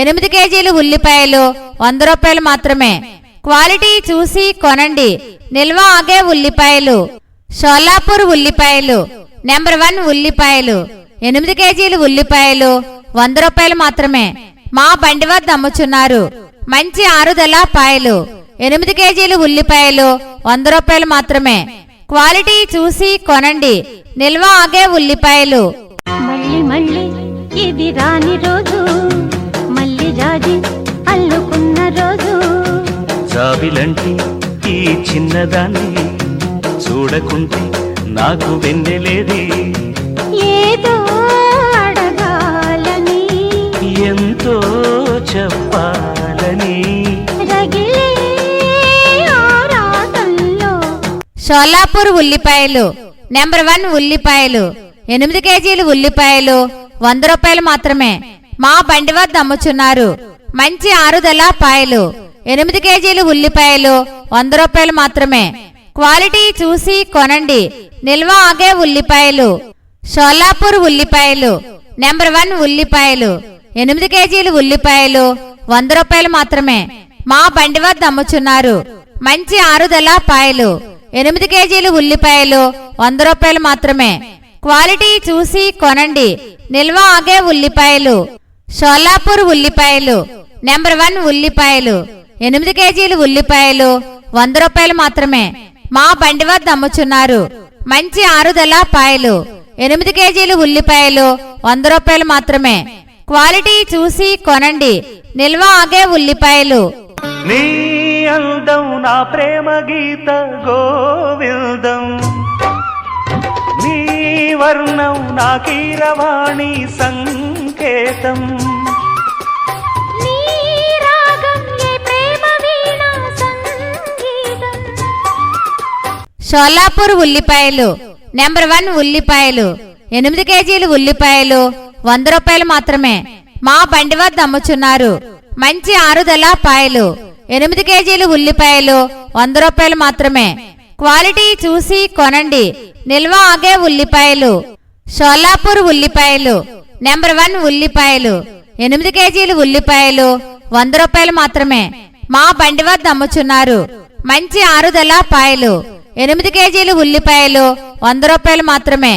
8 కేజీలు ఉల్లిపాయలు 100 రూపాయలు మాత్రమే. క్వాలిటీ చూసి కొనండి నిల్వ ఆగే ఉల్లిపాయలు. షోలాపూర్ ఉల్లిపాయలు నెంబర్ 1 ఉల్లిపాయలు 8 కేజీలు ఉల్లిపాయలు 100 రూపాయలు మాత్రమే. మా బండి వద్ద అమ్ముచున్నారు. మంచి ఆరుదల పాయలు 8 కేజీలు ఉల్లిపాయలు 100 రూపాయలు మాత్రమే. క్వాలిటీ చూసి కొనండి నిల్వ ఆగే ఉల్లిపాయలు. మళ్ళీ మళ్ళీ ఇది రాని రోజు మళ్ళీ రాజీ అల్లుకున్న రోజు. జాబిలంటి ఈ చిన్నదాన్ని చూడకుంటే నాకు వెన్నెలేది. ఏదో అడగాలని ఎంతో చెప్పాలని రగిలే ఆరాటంలో. షోలాపూర్ ఉల్లిపాయలు నెంబర్ 1 ఉల్లిపాయలు 8 కేజీలు ఉల్లిపాయలు 100 రూపాయలు మాత్రమే. మా బండి వద్ద అమ్ముచున్నారు. మంచి ఆరుదల పాయలు 8 కేజీలు ఉల్లిపాయలు 100 రూపాయలు మాత్రమే. క్వాలిటీ చూసి కొనండి నిల్వ ఆగే ఉల్లిపాయలు. షోలాపూర్ ఉల్లిపాయలు నెంబర్ 1 ఉల్లిపాయలు 8 కేజీలు ఉల్లిపాయలు 100 రూపాయలు మాత్రమే. మా బండి వద్ద అమ్ముచున్నారు. మంచి ఆరుదల పాయలు 8 కేజీలు ఉల్లిపాయలు 100 రూపాయలు మాత్రమే. క్వాలిటీ చూసి కొనండి నిల్వ ఆగే ఉల్లిపాయలు. షోలాపూర్ ఉల్లిపాయలు నెంబర్ 1 ఉల్లిపాయలు 8 కేజీలు ఉల్లిపాయలు 100 రూపాయలు మాత్రమే. మా బండి వద్ద అమ్ముచున్నారు. మంచి ఆరుదల పాయలు 8 కేజీలు ఉల్లిపాయలు 100 రూపాయలు మాత్రమే. క్వాలిటీ చూసి కొనండి నిల్వ ఆగే ఉల్లిపాయలు. నీ అందం నా ప్రేమ గీత గోవిందం, నీ వర్ణం నా కీరవాణి సంకేతం. నీ రాగం ఏ ప్రేమ వీణ సంగీతం. షోలాపూర్ ఉల్లిపాయలు నెంబర్ 1 ఉల్లిపాయలు 8 కేజీలు ఉల్లిపాయలు 100 రూపాయలు మాత్రమే. మా బండి వద్ద అమ్ముచున్నారు. మంచి ఆరుదల పాయలు 8 కేజీలు ఉల్లిపాయలు 100 రూపాయలు మాత్రమే. క్వాలిటీ చూసి కొనండి నిల్వ ఆగే ఉల్లిపాయలు. షోలాపూర్ ఉల్లిపాయలు నెంబర్ 1 ఉల్లిపాయలు 8 కేజీలు ఉల్లిపాయలు 100 రూపాయలు మాత్రమే. మా బండి వద్ద అమ్ముచున్నారు. మంచి ఆరుదల పాయలు 8 కేజీలు ఉల్లిపాయలు 100 రూపాయలు మాత్రమే.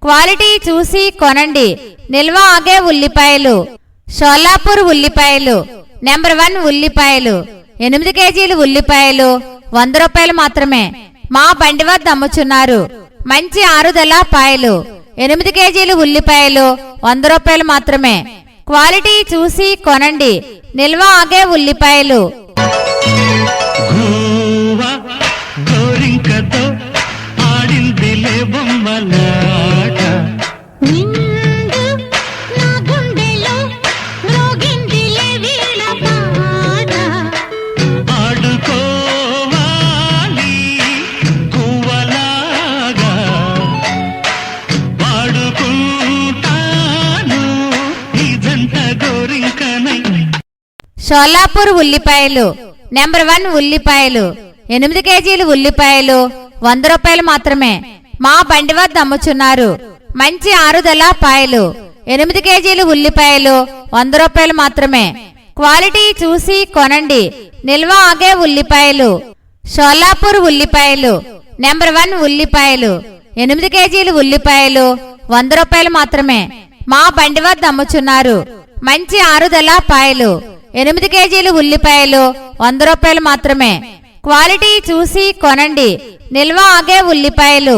క్వాలిటీ చూసి కొనండి నిల్వ ఆగే ఉల్లిపాయలు. షోలాపూర్ ఉల్లిపాయలు నెంబర్ 1 ఉల్లిపాయలు 8 కేజీలు ఉల్లిపాయలు 100 రూపాయలు మాత్రమే. మా బండి వద్ద అమ్ముచున్నారు మంచి ఆరుదల పాయలు. 8 కేజీలు ఉల్లిపాయలు 100 రూపాయలు మాత్రమే. క్వాలిటీ చూసి కొనండి, నిల్వ ఆగే ఉల్లిపాయలు. గోరింకతో ఆడిందిలే బొమ్మలాట, నిండు నా గుండెలో మ్రోగిందిలే వీణ పాట. ఆడుకోవాలి కువ్వలాగా, వాడుకుంటాను ఇదంతా గోరింకనై. షోలాపూర్ ఉల్లిపాయలు నెంబర్ 1 ఉల్లిపాయలు. 8 కేజీలు ఉల్లిపాయలు 100 రూపాయలు మాత్రమే. మా బండి వద్ద అమ్ముచున్నారు మంచి ఆరుదల పాయలు. 8 కేజీలు ఉల్లిపాయలు 100 రూపాయలు మాత్రమే. క్వాలిటీ చూసి కొనండి, నిల్వ ఆగే ఉల్లిపాయలు. షోలాపూర్ ఉల్లిపాయలు నెంబర్ 1 ఉల్లిపాయలు. 8 కేజీలు ఉల్లిపాయలు 100 రూపాయలు మాత్రమే. మా బండి వద్ద అమ్ముచున్నారు మంచి ఆరుదల పాయలు. 8 కేజీలు ఉల్లిపాయలు 100 రూపాయలు మాత్రమే. క్వాలిటీ చూసి కొనండి, నిల్వ ఆగే ఉల్లిపాయలు.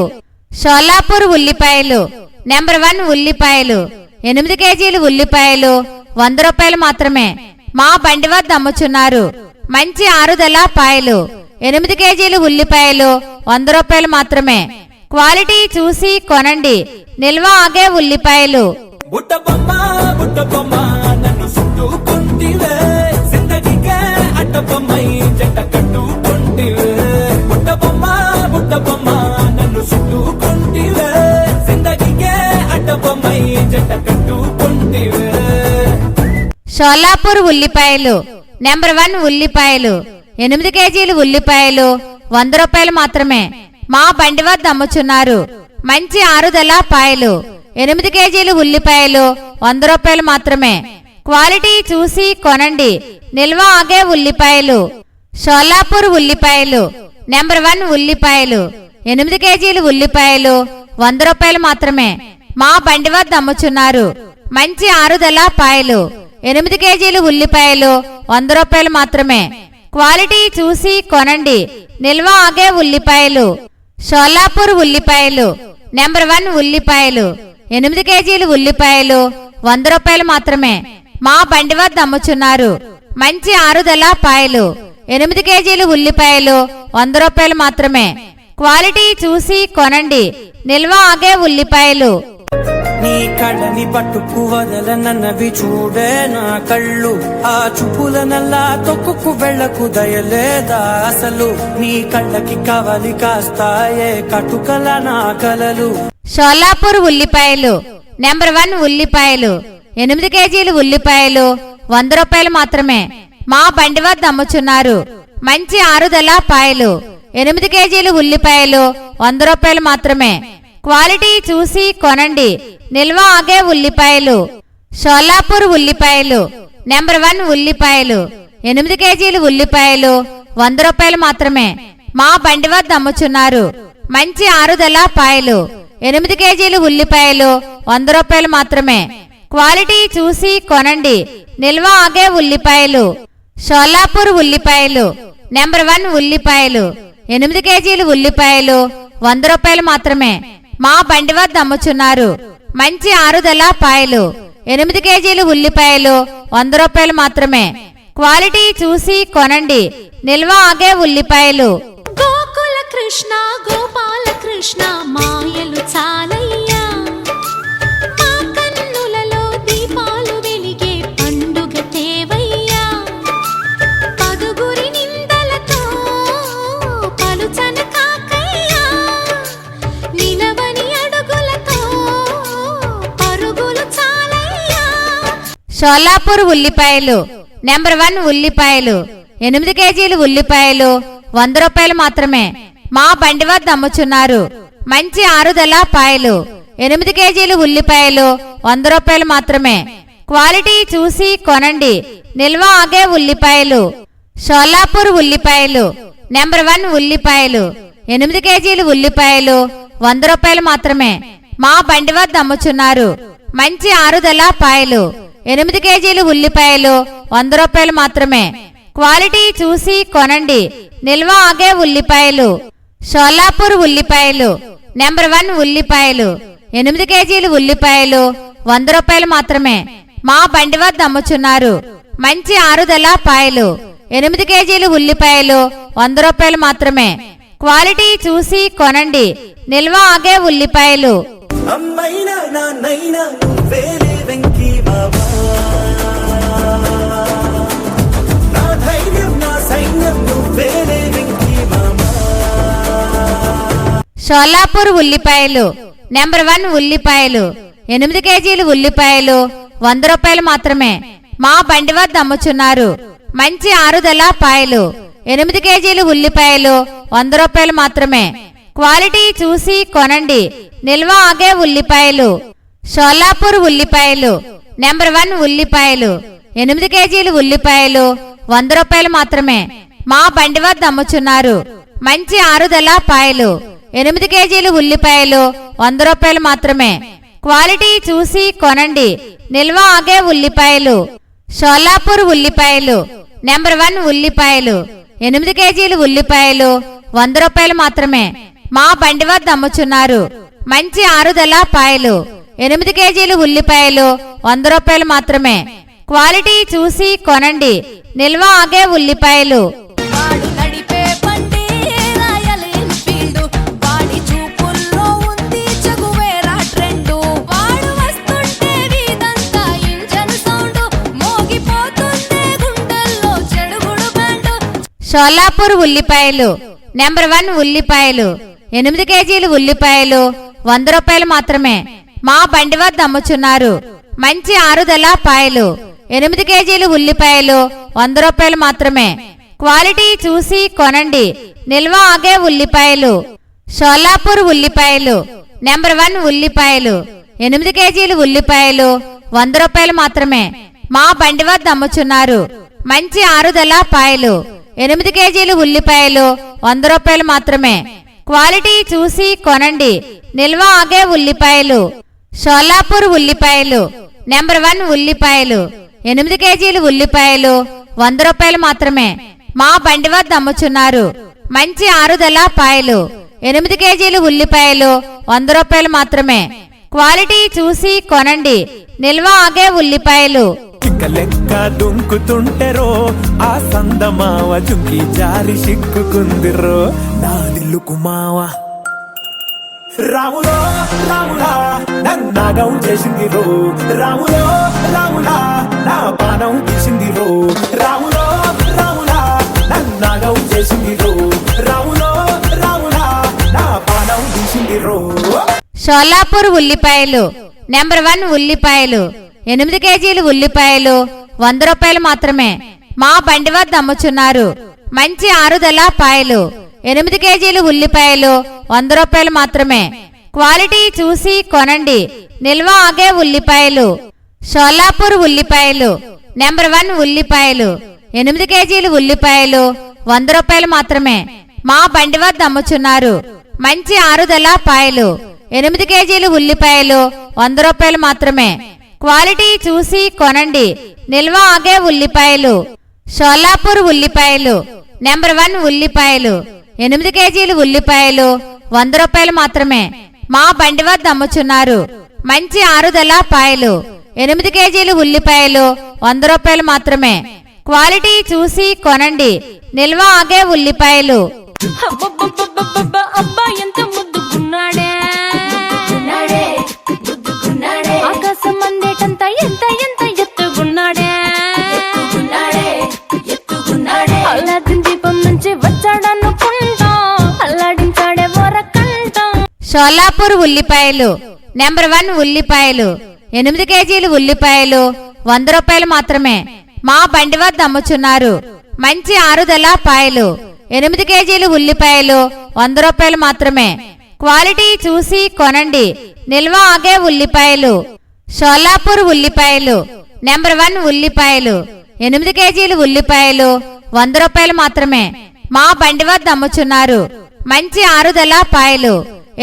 షోలాపూర్ ఉల్లిపాయలు నెంబర్ 1 ఉల్లిపాయలు. 8 కేజీలు ఉల్లిపాయలు 100 రూపాయలు మాత్రమే. మా బండి వద్ద అమ్ముచున్నారు మంచి ఆరుదల పాయలు. 8 కేజీలు ఉల్లిపాయలు 100 రూపాయలు మాత్రమే. క్వాలిటీ చూసి కొనండి, నిల్వ ఆగే ఉల్లిపాయలు. బుట్ట బొమ్మ నన్ను చుట్టుకుంటివే, జిందగీకే అడ్డ బొమ్మై జంట కట్టుకుంటివే. బుట్ట బొమ్మ నన్ను చుట్టుకుంటివే, జిందగీకే అడ్డ బొమ్మై జంట కట్టుకుంటివే. షోలాపూర్ ఉల్లిపాయలు నెంబర్ 1 ఉల్లిపాయలు. 8 కేజీలు ఉల్లిపాయలు 100 రూపాయలు మాత్రమే. మా బండి వద్ద అమ్ముచున్నారు మంచి ఆరుదల పాయలు. 8 కేజీలు ఉల్లిపాయలు 100 రూపాయలు మాత్రమే. క్వాలిటీ చూసి కొనండి, నిల్వ ఆగే ఉల్లిపాయలు. షోలాపూర్ ఉల్లిపాయలు నెంబర్ 1 ఉల్లిపాయలు. 8 కేజీలు ఉల్లిపాయలు 100 రూపాయలు మాత్రమే. మా బండి వద్ద అమ్ముచున్నారు మంచి ఆరుదల పాయలు. 8 కేజీలు ఉల్లిపాయలు 100 రూపాయలు మాత్రమే. క్వాలిటీ చూసి కొనండి, నిల్వ ఆగే ఉల్లిపాయలు. షోలాపూర్ ఉల్లిపాయలు నెంబర్ 1 ఉల్లిపాయలు. 8 కేజీలు ఉల్లిపాయలు 100 రూపాయలు మాత్రమే. మా బండి వద్ద అమ్ముచున్నారు మంచి ఆరుదల పాయలు. 8 కేజీలు ఉల్లిపాయలు 100 రూపాయలు మాత్రమే. క్వాలిటీ చూసి కొనండి, నిల్వ ఆగే ఉల్లిపాయలు. నీ కళ్ళని పట్టుకు వదలనన్నవి చూడే నా కళ్ళు, ఆ చూపుల నల్లా తొక్కుకు వెళ్ళకు దయలేదా అసలు. నీ కళ్ళకి కవలి కాస్తాయే కటుకల నా కలలు. షోలాపూర్ ఉల్లిపాయలు నెంబర్ 1 ఉల్లిపాయలు. 8 కేజీలు ఉల్లిపాయలు 100 రూపాయలు మాత్రమే. మా బండి వద్ద అమ్ముచున్నారు మంచి ఆరుదల పాయలు. 8 కేజీలు ఉల్లిపాయలు 100 రూపాయలు మాత్రమే. క్వాలిటీ చూసి కొనండి, నిల్వ ఆగే ఉల్లిపాయలు. షోలాపూర్ ఉల్లిపాయలు నెంబర్ 1 ఉల్లిపాయలు. 8 కేజీలు ఉల్లిపాయలు 100 రూపాయలు మాత్రమే. మా బండి వద్ద అమ్ముచున్నారు మంచి ఆరుదల పాయలు. 8 కేజీలు ఉల్లిపాయలు 100 రూపాయలు మాత్రమే. క్వాలిటీ చూసి కొనండి, నిల్వ ఆగే ఉల్లిపాయలు. షోలాపూర్ ఉల్లిపాయలు నెంబర్ 1 ఉల్లిపాయలు. 8 కేజీలు ఉల్లిపాయలు 100 రూపాయలు మాత్రమే. మా బండి వద్ద అమ్ముచున్నారు మంచి ఆరుదల పాయలు. 8 కేజీలు ఉల్లిపాయలు 100 రూపాయలు మాత్రమే. క్వాలిటీ చూసి కొనండి, నిల్వ ఆగే ఉల్లిపాయలు. గోకుల కృష్ణ గోపాల కృష్ణ మాయలు చాలయ్యా, మా కన్నులలో దీపాలు వెలిగే పండుగ తేవయ్యా. పదుగురి నిందలతో పలుచన కాకయ్యా, నిలవని అడుగులతో పరుగులు చాలయ్యా. షోలాపూర్ ఉల్లిపాయలు నెంబర్ 1 ఉల్లిపాయలు. 8 కేజీలు ఉల్లిపాయలు 100 రూపాయలు మాత్రమే. మా బండి వద్ద అమ్ముచున్నారు మంచి ఆరుదల పాయలు. 8 కేజీలు ఉల్లిపాయలు 100 రూపాయలు మాత్రమే. క్వాలిటీ చూసి కొనండి, నిల్వ ఆగే ఉల్లిపాయలు. షోలాపూర్ ఉల్లిపాయలు నెంబర్ 1 ఉల్లిపాయలు. 8 కేజీలు ఉల్లిపాయలు 100 రూపాయలు మాత్రమే. మా బండి వద్ద అమ్ముచున్నారు మంచి ఆరుదల పాయలు. 8 కేజీలు ఉల్లిపాయలు 100 రూపాయలు మాత్రమే. క్వాలిటీ చూసి కొనండి నిల్వ ఆగే ఉల్లిపాయలు. షోలాపూర్ ఉల్లిపాయలు నెంబర్ 1 ఉల్లిపాయలు 8 కేజీలు ఉల్లిపాయలు 100 రూపాయలు మాత్రమే. మా బండి వద్ద అమ్ముచున్నారు. మంచి ఆరుదల పాయలు 8 కేజీలు ఉల్లిపాయలు 100 రూపాయలు మాత్రమే. క్వాలిటీ చూసి కొనండి నిల్వ ఆగే ఉల్లిపాయలు. అమ్మైనా నాన్నైనా వేరే వెంకీ బాబా, నా ధైర్యం నా సైన్యం నువ్వేరే వెంకీ బాబా. షోలాపూర్ ఉల్లిపాయలు నెంబర్ 1 ఉల్లిపాయలు 8 కేజీలు ఉల్లిపాయలు 100 రూపాయలు మాత్రమే. మా బండి వద్ద అమ్ముచున్నారు. మంచి ఆరుదల పాయలు 8 కేజీలు ఉల్లిపాయలు 100 రూపాయలు మాత్రమే. క్వాలిటీ చూసి కొనండి నిల్వ ఆగే ఉల్లిపాయలు. షోలాపూర్ ఉల్లిపాయలు నెంబర్ 1 ఉల్లిపాయలు 8 కేజీలు ఉల్లిపాయలు 100 రూపాయలు మాత్రమే. మా బండి వద్ద అమ్ముచున్నారు. మంచి ఆరుదల పాయలు 8 కేజీలు ఉల్లిపాయలు 100 రూపాయలు మాత్రమే. క్వాలిటీ చూసి కొనండి నిల్వ ఆగే ఉల్లిపాయలు. షోలాపూర్ ఉల్లిపాయలు నెంబర్ 1 ఉల్లిపాయలు 8 కేజీలు ఉల్లిపాయలు 100 రూపాయలు మాత్రమే. మా బండి వద్ద అమ్ముచున్నారు. మంచి ఆరుదల పాయలు 8 కేజీలు ఉల్లిపాయలు 100 రూపాయలు మాత్రమే. క్వాలిటీ చూసి కొనండి నిల్వ ఆగే ఉల్లిపాయలు. వాడు నడిపే బండి రాయల్ ఎన్ఫీల్డ్, వాడి చూపుల్లో ఉంది చగువేరా ట్రెండ్. వాడు వస్తుంటే వీధంతా ఇంజన్ సౌండ్, మోగిపోతుందే గుండెల్లో చెడుగుడు బ్యాండ్. షోలాపూర్ ఉల్లిపాయలు నెంబర్ 1 ఉల్లిపాయలు 8 కేజీలు ఉల్లిపాయలు 100 రూపాయలు మాత్రమే. మా బండి వద్ద అమ్ముచున్నారు. మంచి ఆరుదల పాయలు 8 కేజీలు ఉల్లిపాయలు 100 రూపాయలు మాత్రమే. క్వాలిటీ చూసి కొనండి నిల్వ ఆగే ఉల్లిపాయలు. షోలాపూర్ ఉల్లిపాయలు నెంబర్ 1 ఉల్లిపాయలు 8 కేజీలు ఉల్లిపాయలు 100 రూపాయలు మాత్రమే. మా బండి వద్ద అమ్ముచున్నారు. మంచి ఆరుదల పాయలు 8 కేజీలు ఉల్లిపాయలు 100 రూపాయలు మాత్రమే. క్వాలిటీ చూసి కొనండి నిల్వ ఆగే ఉల్లిపాయలు. షోలాపూర్ ఉల్లిపాయలు నెంబర్ 1 ఉల్లిపాయలు 8 కేజీలు ఉల్లిపాయలు 100 రూపాయలు మాత్రమే. మా బండి వద్ద అమ్ముచున్నారు. మంచి ఆరుదల పాయలు 8 కేజీలు ఉల్లిపాయలు 100 రూపాయలు మాత్రమే. క్వాలిటీ చూసి కొనండి నిల్వ ఆగే ఉల్లిపాయలు. లెక్క దుంకుతుంటెరో ఆ సందమావ జుంకి జారి సిక్కుకుందిరో నా దిల్లుకు మావ. రాములో రాములా నన్నాగం చేసిందిరో, రాములో రాములా నా పానం తీసిందిరో, రాములో రాములా నన్నాగం చేసిందిరో, రాములో రాములా నా పానం తీసిందిరో. షోలాపూర్ ఉల్లిపాయలు నెంబర్ 1 ఉల్లిపాయలు 8 కేజీలు ఉల్లిపాయలు 100 రూపాయలు మాత్రమే. మా బండి వద్ద అమ్ముచున్నారు. మంచి ఆరుదల పాయలు 8 కేజీలు ఉల్లిపాయలు 100 రూపాయలు మాత్రమే. క్వాలిటీ చూసి కొనండి నిల్వ ఆగే ఉల్లిపాయలు. షోలాపూర్ ఉల్లిపాయలు నెంబర్ 1 ఉల్లిపాయలు 8 కేజీలు ఉల్లిపాయలు 100 రూపాయలు మాత్రమే. మా బండి వద్ద అమ్ముచున్నారు. మంచి ఆరుదల పాయలు 8 కేజీలు ఉల్లిపాయలు 100 రూపాయలు మాత్రమే. క్వాలిటీ చూసి కొనండి నిల్వ ఆగే ఉల్లిపాయలు. షోలాపూర్ ఉల్లిపాయలు నెంబర్ 1 ఉల్లిపాయలు 8 కేజీలు ఉల్లిపాయలు 100 రూపాయలు మాత్రమే. మా బండి వద్ద అమ్ముచున్నారు. మంచి ఆరుదల పాయలు 8 కేజీలు ఉల్లిపాయలు 100 రూపాయలు మాత్రమే. క్వాలిటీ చూసి కొనండి నిల్వ ఆగే ఉల్లిపాయలు. అబ్బబ్బబ్బబ్బబ్బ, అబ్బా ఎంత ముద్దుకున్నాడే, ఆకాశం అందేటంత ఎంత ఎంత ఎత్తుకున్నాడే, అల్లాదిన్ దీపం నుంచి వచ్చాడనుకుంటా, అల్లాడించాడే వరకంటా. షోలాపూర్ ఉల్లిపాయలు నెంబర్ 1 ఉల్లిపాయలు 8 కేజీలు ఉల్లిపాయలు 100 రూపాయలు మాత్రమే. మా బండి వద్ద అమ్ముచున్నారు. మంచి ఆరుదల పాయలు 8 కేజీలు ఉల్లిపాయలు 100 రూపాయలు మాత్రమే. క్వాలిటీ చూసి కొనండి నిల్వ ఆగే ఉల్లిపాయలు. షోలాపూర్ ఉల్లిపాయలు నెంబర్ 1 ఉల్లిపాయలు 8 కేజీలు ఉల్లిపాయలు 100 రూపాయలు మాత్రమే. మా బండి వద్ద అమ్ముచున్నారు. మంచి ఆరుదల పాయలు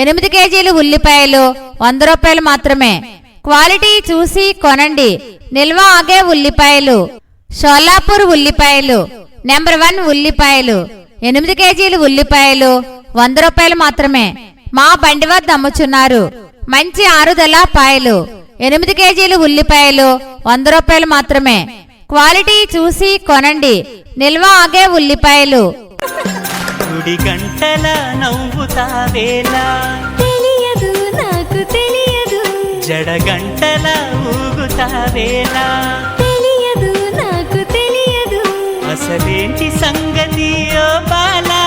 8 కేజీలు ఉల్లిపాయలు 100 రూపాయలు మాత్రమే. క్వాలిటీ చూసి కొనండి నిల్వ ఆగే ఉల్లిపాయలు. షోలాపూర్ ఉల్లిపాయలు నెంబర్ 1 ఉల్లిపాయలు 8 కేజీలు ఉల్లిపాయలు 100 రూపాయలు మాత్రమే. మా బండి వద్ద అమ్ముచున్నారు మంచి ఆరుదల పాయలు. 8 కేజీలు ఉల్లిపాయలు 100 రూపాయలు మాత్రమే. క్వాలిటీ చూసి కొనండి. నిల్వ ఆగే ఉల్లిపాయలు. గుడి గంటల నవ్వుతావేలా తెలియదు నాకు తెలియదు, జడ గంటల ఊగుతావేలా తెలియదు నాకు తెలియదు, అసలేంటి సంగతి ఓ బాలా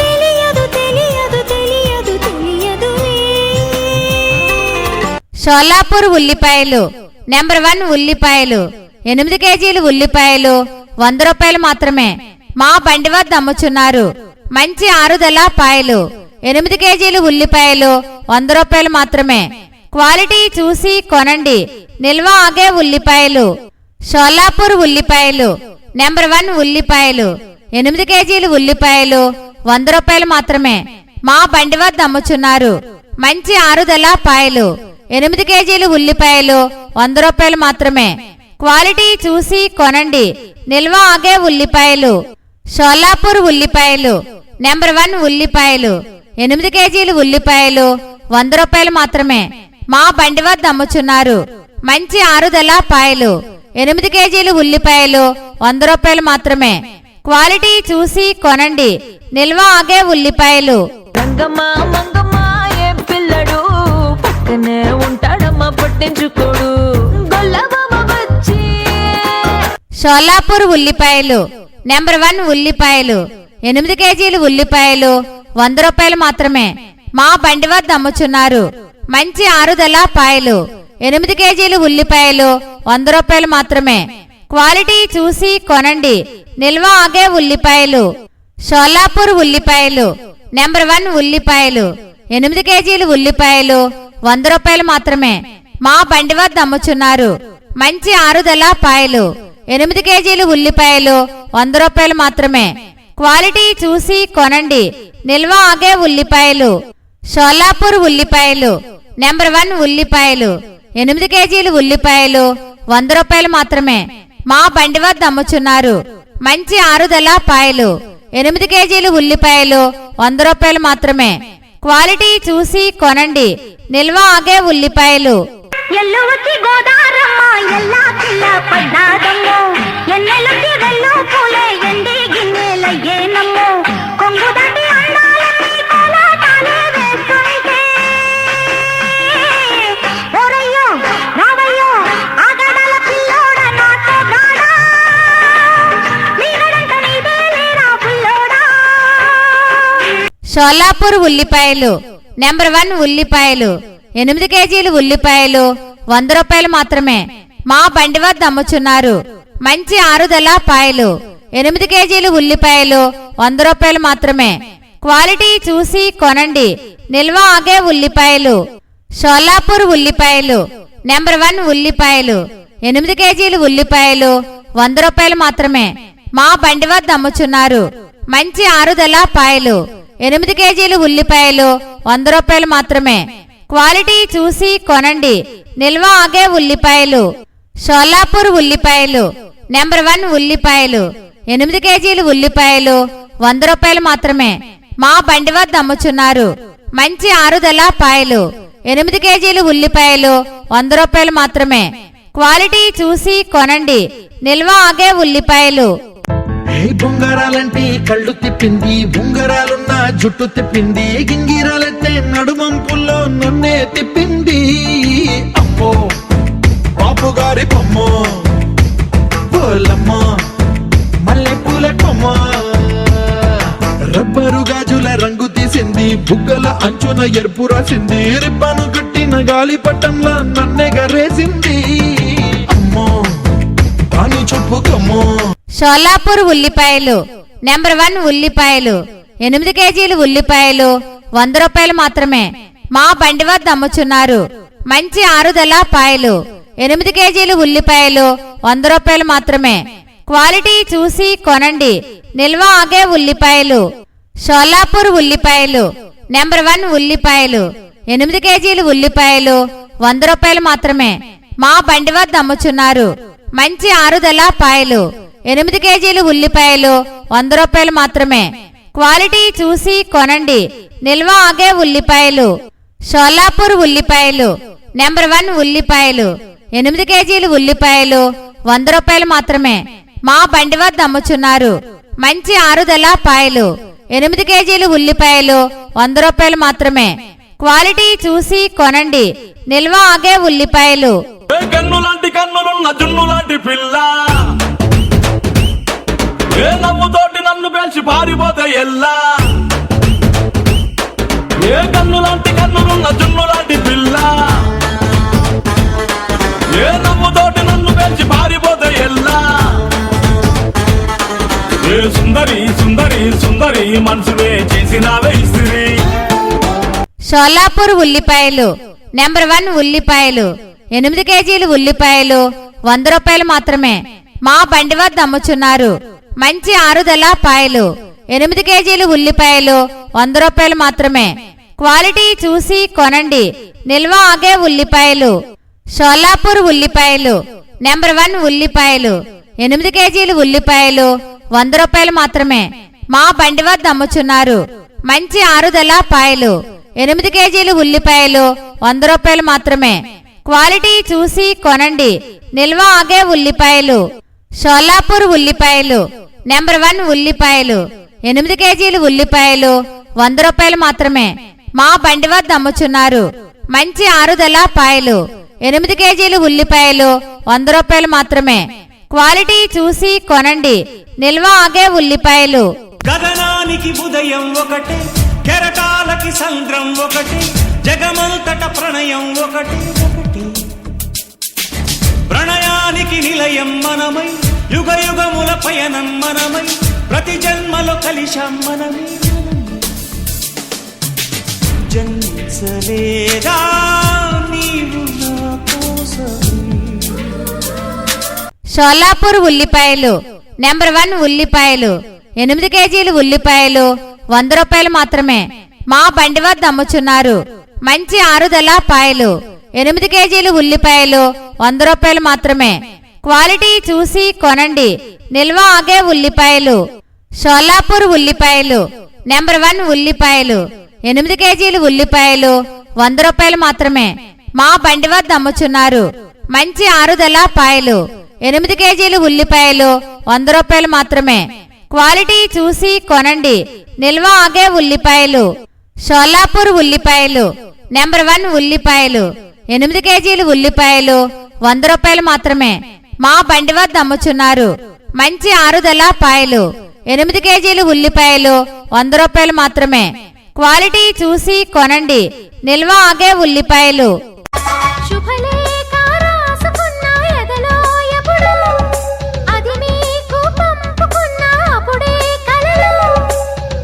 తెలియదు తెలియదు తెలియదు తెలియదులే. షోలాపూర్ ఉల్లిపాయలు నెంబర్ 1 ఉల్లిపాయలు 8 కేజీలు ఉల్లిపాయలు 100 రూపాయలు మాత్రమే. మా బండి వద్ద అమ్ముచున్నారు మంచి ఆరుదల పాయలు. 8 కేజీలు ఉల్లిపాయలు 100 రూపాయలు మాత్రమే. క్వాలిటీ చూసి కొనండి. నిల్వ ఆగే ఉల్లిపాయలు. షోలాపూర్ ఉల్లిపాయలు నెంబర్ 1 ఉల్లిపాయలు 8 కేజీలు ఉల్లిపాయలు 100 రూపాయలు మాత్రమే. మా బండి వద్ద అమ్ముచున్నారు మంచి ఆరుదల పాయలు. 8 కేజీలు ఉల్లిపాయలు 100 రూపాయలు మాత్రమే. క్వాలిటీ చూసి కొనండి. నిల్వ ఆగే ఉల్లిపాయలు. షోలాపూర్ ఉల్లిపాయలు నెంబర్ 1 ఉల్లిపాయలు 8 కేజీలు ఉల్లిపాయలు 100 రూపాయలు మాత్రమే. మా బండి వద్ద అమ్ముచున్నారు మంచి ఆరుదల పాయలు. 8 కేజీలు ఉల్లిపాయలు 100 రూపాయలు మాత్రమే. క్వాలిటీ చూసి కొనండి. నిల్వ ఆగే ఉల్లిపాయలు. రంగమ్మ మంగమ్మ ఏ పిల్లడు పక్కనే ఉంటాడమ్మ పట్టించుకోడు. గొల్లబాబ వచ్చి షోలాపూర్ ఉల్లిపాయలు నెంబర్ 1 ఉల్లిపాయలు 8 కేజీలు ఉల్లిపాయలు 100 రూపాయలు మాత్రమే. మా బండి వద్ద అమ్ముచున్నారు మంచి ఆరుదల పాయలు. 8 కేజీలు ఉల్లిపాయలు 100 రూపాయలు మాత్రమే. క్వాలిటీ చూసి కొనండి. నిల్వ ఆగే ఉల్లిపాయలు. షోలాపూర్ ఉల్లిపాయలు నెంబర్ 1 ఉల్లిపాయలు 8 కేజీలు ఉల్లిపాయలు 100 రూపాయలు మాత్రమే. మా బండి వద్ద అమ్ముచున్నారు మంచి ఆరుదల పాయలు. 8 కేజీలు ఉల్లిపాయలు 100 రూపాయలు మాత్రమే. క్వాలిటీ చూసి కొనండి. నిల్వ ఆగే ఉల్లిపాయలు. షోలాపూర్ ఉల్లిపాయలు నెంబర్ 1 ఉల్లిపాయలు 8 కేజీలు ఉల్లిపాయలు 100 రూపాయలు మాత్రమే. మా బండి వద్ద అమ్ముచున్నారు మంచి ఆరుదల పాయలు. 8 కేజీలు ఉల్లిపాయలు 100 రూపాయలు మాత్రమే. క్వాలిటీ చూసి కొనండి. నిల్వ ఆగే ఉల్లిపాయలు. ఎల్లువకి గోదారమ్మ ఎల్లా పిల్ల పడ్డాదమ్మో, ఎన్నెలకి వెళ్ళు పూలే ఎండి గిన్నెలయ్యేనమ్మో, కొంగు దాటి అందాలన్నీ కోలాటాలే వేస్తుంటే, ఓరయ్యో రావయ్యో ఆగడాల పిల్లోడ నాతో గాడా, నీడడంట నీదే లేరా పిల్లోడా. షోలాపూర్ ఉల్లిపాయలు నెంబర్ 1 ఉల్లిపాయలు 8 కేజీలు ఉల్లిపాయలు 100 రూపాయలు మాత్రమే. మా బండి వద్ద అమ్ముచున్నారు మంచి ఆరుదల పాయలు. 8 కేజీలు ఉల్లిపాయలు 100 రూపాయలు మాత్రమే. క్వాలిటీ చూసి కొనండి. నిల్వ ఆగే ఉల్లిపాయలు. షోలాపూర్ ఉల్లిపాయలు నెంబర్ 1 ఉల్లిపాయలు 8 కేజీలు ఉల్లిపాయలు 100 రూపాయలు మాత్రమే. మా బండి వద్ద అమ్ముచున్నారు మంచి ఆరుదల పాయలు. 8 కేజీలు ఉల్లిపాయలు 100 రూపాయలు మాత్రమే. క్వాలిటీ చూసి కొనండి. నిల్వ ఆగే ఉల్లిపాయలు. షోలాపూర్ ఉల్లిపాయలు నెంబర్ 1 ఉల్లిపాయలు 8 కేజీలు ఉల్లిపాయలు 100 రూపాయలు మాత్రమే. మా బండి వద్ద అమ్ముచున్నారు మంచి ఆరుదల పాయలు. 8 కేజీలు ఉల్లిపాయలు 100 రూపాయలు మాత్రమే. క్వాలిటీ చూసి కొనండి. నిల్వ ఆగే ఉల్లిపాయలు. ఏ బొంగరాలంటే కళ్ళు తిప్పింది, బొంగరాలున్న జుట్టు తిప్పింది, గింగిరాలంటే నడుమంపుల్లో నన్నే తిప్పింది. అమ్మో బాపు గారి బొమ్మ, పోలమ్మ మల్లె పూల కొమ్మ, రబ్బరు గాజుల రంగు తీసింది, బుగ్గల అంచున ఎరుపు రాసింది, రిబ్బను కట్టిన గాలి పట్టంలా నన్నే గరేసింది. అమ్మో అని చెప్పుకమ్మో. షోలాపూర్ ఉల్లిపాయలు నెంబర్ 1 ఉల్లిపాయలు 8 కేజీలు ఉల్లిపాయలు 100 రూపాయలు మాత్రమే. మా బండి వద్ద అమ్ముచున్నారు మంచి ఆరుదల పాయలు. 8 కేజీలు ఉల్లిపాయలు 100 రూపాయలు మాత్రమే. క్వాలిటీ చూసి కొనండి. నిల్వ ఆగే ఉల్లిపాయలు. షోలాపూర్ ఉల్లిపాయలు నెంబర్ 1 ఉల్లిపాయలు 8 కేజీలు ఉల్లిపాయలు 100 రూపాయలు మాత్రమే. మా బండి వద్ద అమ్ముచున్నారు మంచి ఆరుదల పాయలు. 8 కేజీలు ఉల్లిపాయలు 100 రూపాయలు మాత్రమే. క్వాలిటీ చూసి కొనండి, నిల్వ ఆగే ఉల్లిపాయలు. షోలాపూర్ ఉల్లిపాయలు నెంబర్ 1 ఉల్లిపాయలు 8 కేజీలు ఉల్లిపాయలు 100 రూపాయలు మాత్రమే. మా బండి వద్ద అమ్ముచున్నారు. మంచి ఆరుదల పాయలు 8 కేజీలు ఉల్లిపాయలు 100 రూపాయలు మాత్రమే. క్వాలిటీ చూసి కొనండి, నిల్వ ఆగే ఉల్లిపాయలు. కన్ను లాంటి కన్నులున్న జున్ను లాంటి పిల్ల, ఏ నవ్వుతోటి నన్ను పేల్చి పారిపోతే ఎల్లా. ఏ కన్ను లాంటి కన్నులున్న జున్ను లాంటి పిల్ల, ఏ నవ్వుతోటి నన్ను పేల్చి పారిపోతే ఎల్లా. ఏ సుందరి సుందరి సుందరి మనసువే చేసినావే ఇస్త్రీ. షోలాపూర్ ఉల్లిపాయలు నెంబర్ 1 ఉల్లిపాయలు 8 కేజీలు ఉల్లిపాయలు 100 రూపాయలు మాత్రమే. మా బండి వద్ద అమ్ముచున్నారు. మంచి ఆరుదల పాయలు 8 కేజీలు ఉల్లిపాయలు 100 రూపాయలు మాత్రమే. క్వాలిటీ చూసి కొనండి, నిల్వ ఆగే ఉల్లిపాయలు. షోలాపూర్ ఉల్లిపాయలు నెంబర్ 1 ఉల్లిపాయలు 8 కేజీలు ఉల్లిపాయలు 100 రూపాయలు మాత్రమే. మా బండి వద్ద అమ్ముచున్నారు. మంచి ఆరుదల పాయలు 8 కేజీలు ఉల్లిపాయలు 100 రూపాయలు మాత్రమే. క్వాలిటీ చూసి కొనండి, నిల్వ ఆగే ఉల్లిపాయలు. షోలాపూర్ ఉల్లిపాయలు నెంబర్ 1 ఉల్లిపాయలు 8 కేజీలు ఉల్లిపాయలు 100 రూపాయలు మాత్రమే. మా బండి వద్ద అమ్ముచున్నారు. మంచి ఆరుదల పాయలు 8 కేజీలు ఉల్లిపాయలు 100 రూపాయలు మాత్రమే. క్వాలిటీ చూసి కొనండి, నిల్వ ఆగే ఉల్లిపాయలు. గగనానికి ఉదయం ఒకటే, కెరటాలకి సంద్రం ఒకటి, జగమంతట ప్రణయం ఒకటి ఒకటి. ప్రణయానికి నిలయం మనమై, యుగ యుగముల పయనం మనమై, ప్రతి జన్మలో కలిశాం మనమే. జన్మించలేదా నీవు నా కోసమే. షోలాపూర్ ఉల్లిపాయలు నెంబర్ 1 ఉల్లిపాయలు 8 కేజీలు ఉల్లిపాయలు 100 రూపాయలు మాత్రమే. మా బండి వద్ద అమ్ముచున్నారు. మంచి ఆరుదల పాయలు 8 కేజీలు ఉల్లిపాయలు 100 రూపాయలు మాత్రమే. క్వాలిటీ చూసి కొనండి, నిల్వ ఆగే ఉల్లిపాయలు. షోలాపూర్ ఉల్లిపాయలు నెంబర్ 1 ఉల్లిపాయలు 8 కేజీలు ఉల్లిపాయలు 100 రూపాయలు మాత్రమే. మా బండి వద్ద అమ్ముచున్నారు. మంచి ఆరుదల పాయలు 8 కేజీలు ఉల్లిపాయలు 100 రూపాయలు మాత్రమే. క్వాలిటీ చూసి కొనండి, నిల్వ ఆగే ఉల్లిపాయలు. షోలాపూర్ ఉల్లిపాయలు నెంబర్ 1 ఉల్లిపాయలు 8 కేజీలు ఉల్లిపాయలు 100 రూపాయలు మాత్రమే. మా బండి వద్ద అమ్ముచున్నారు. మంచి ఆరుదల పాయలు 8 కేజీలు ఉల్లిపాయలు 100 రూపాయలు మాత్రమే. క్వాలిటీ చూసి కొనండి, నిల్వ ఆగే ఉల్లిపాయలు. శుభలేఖ రాసుకున్న ఎదలో ఎప్పుడు, అది మీకు పంపుకున్న అప్పుడే కలలో.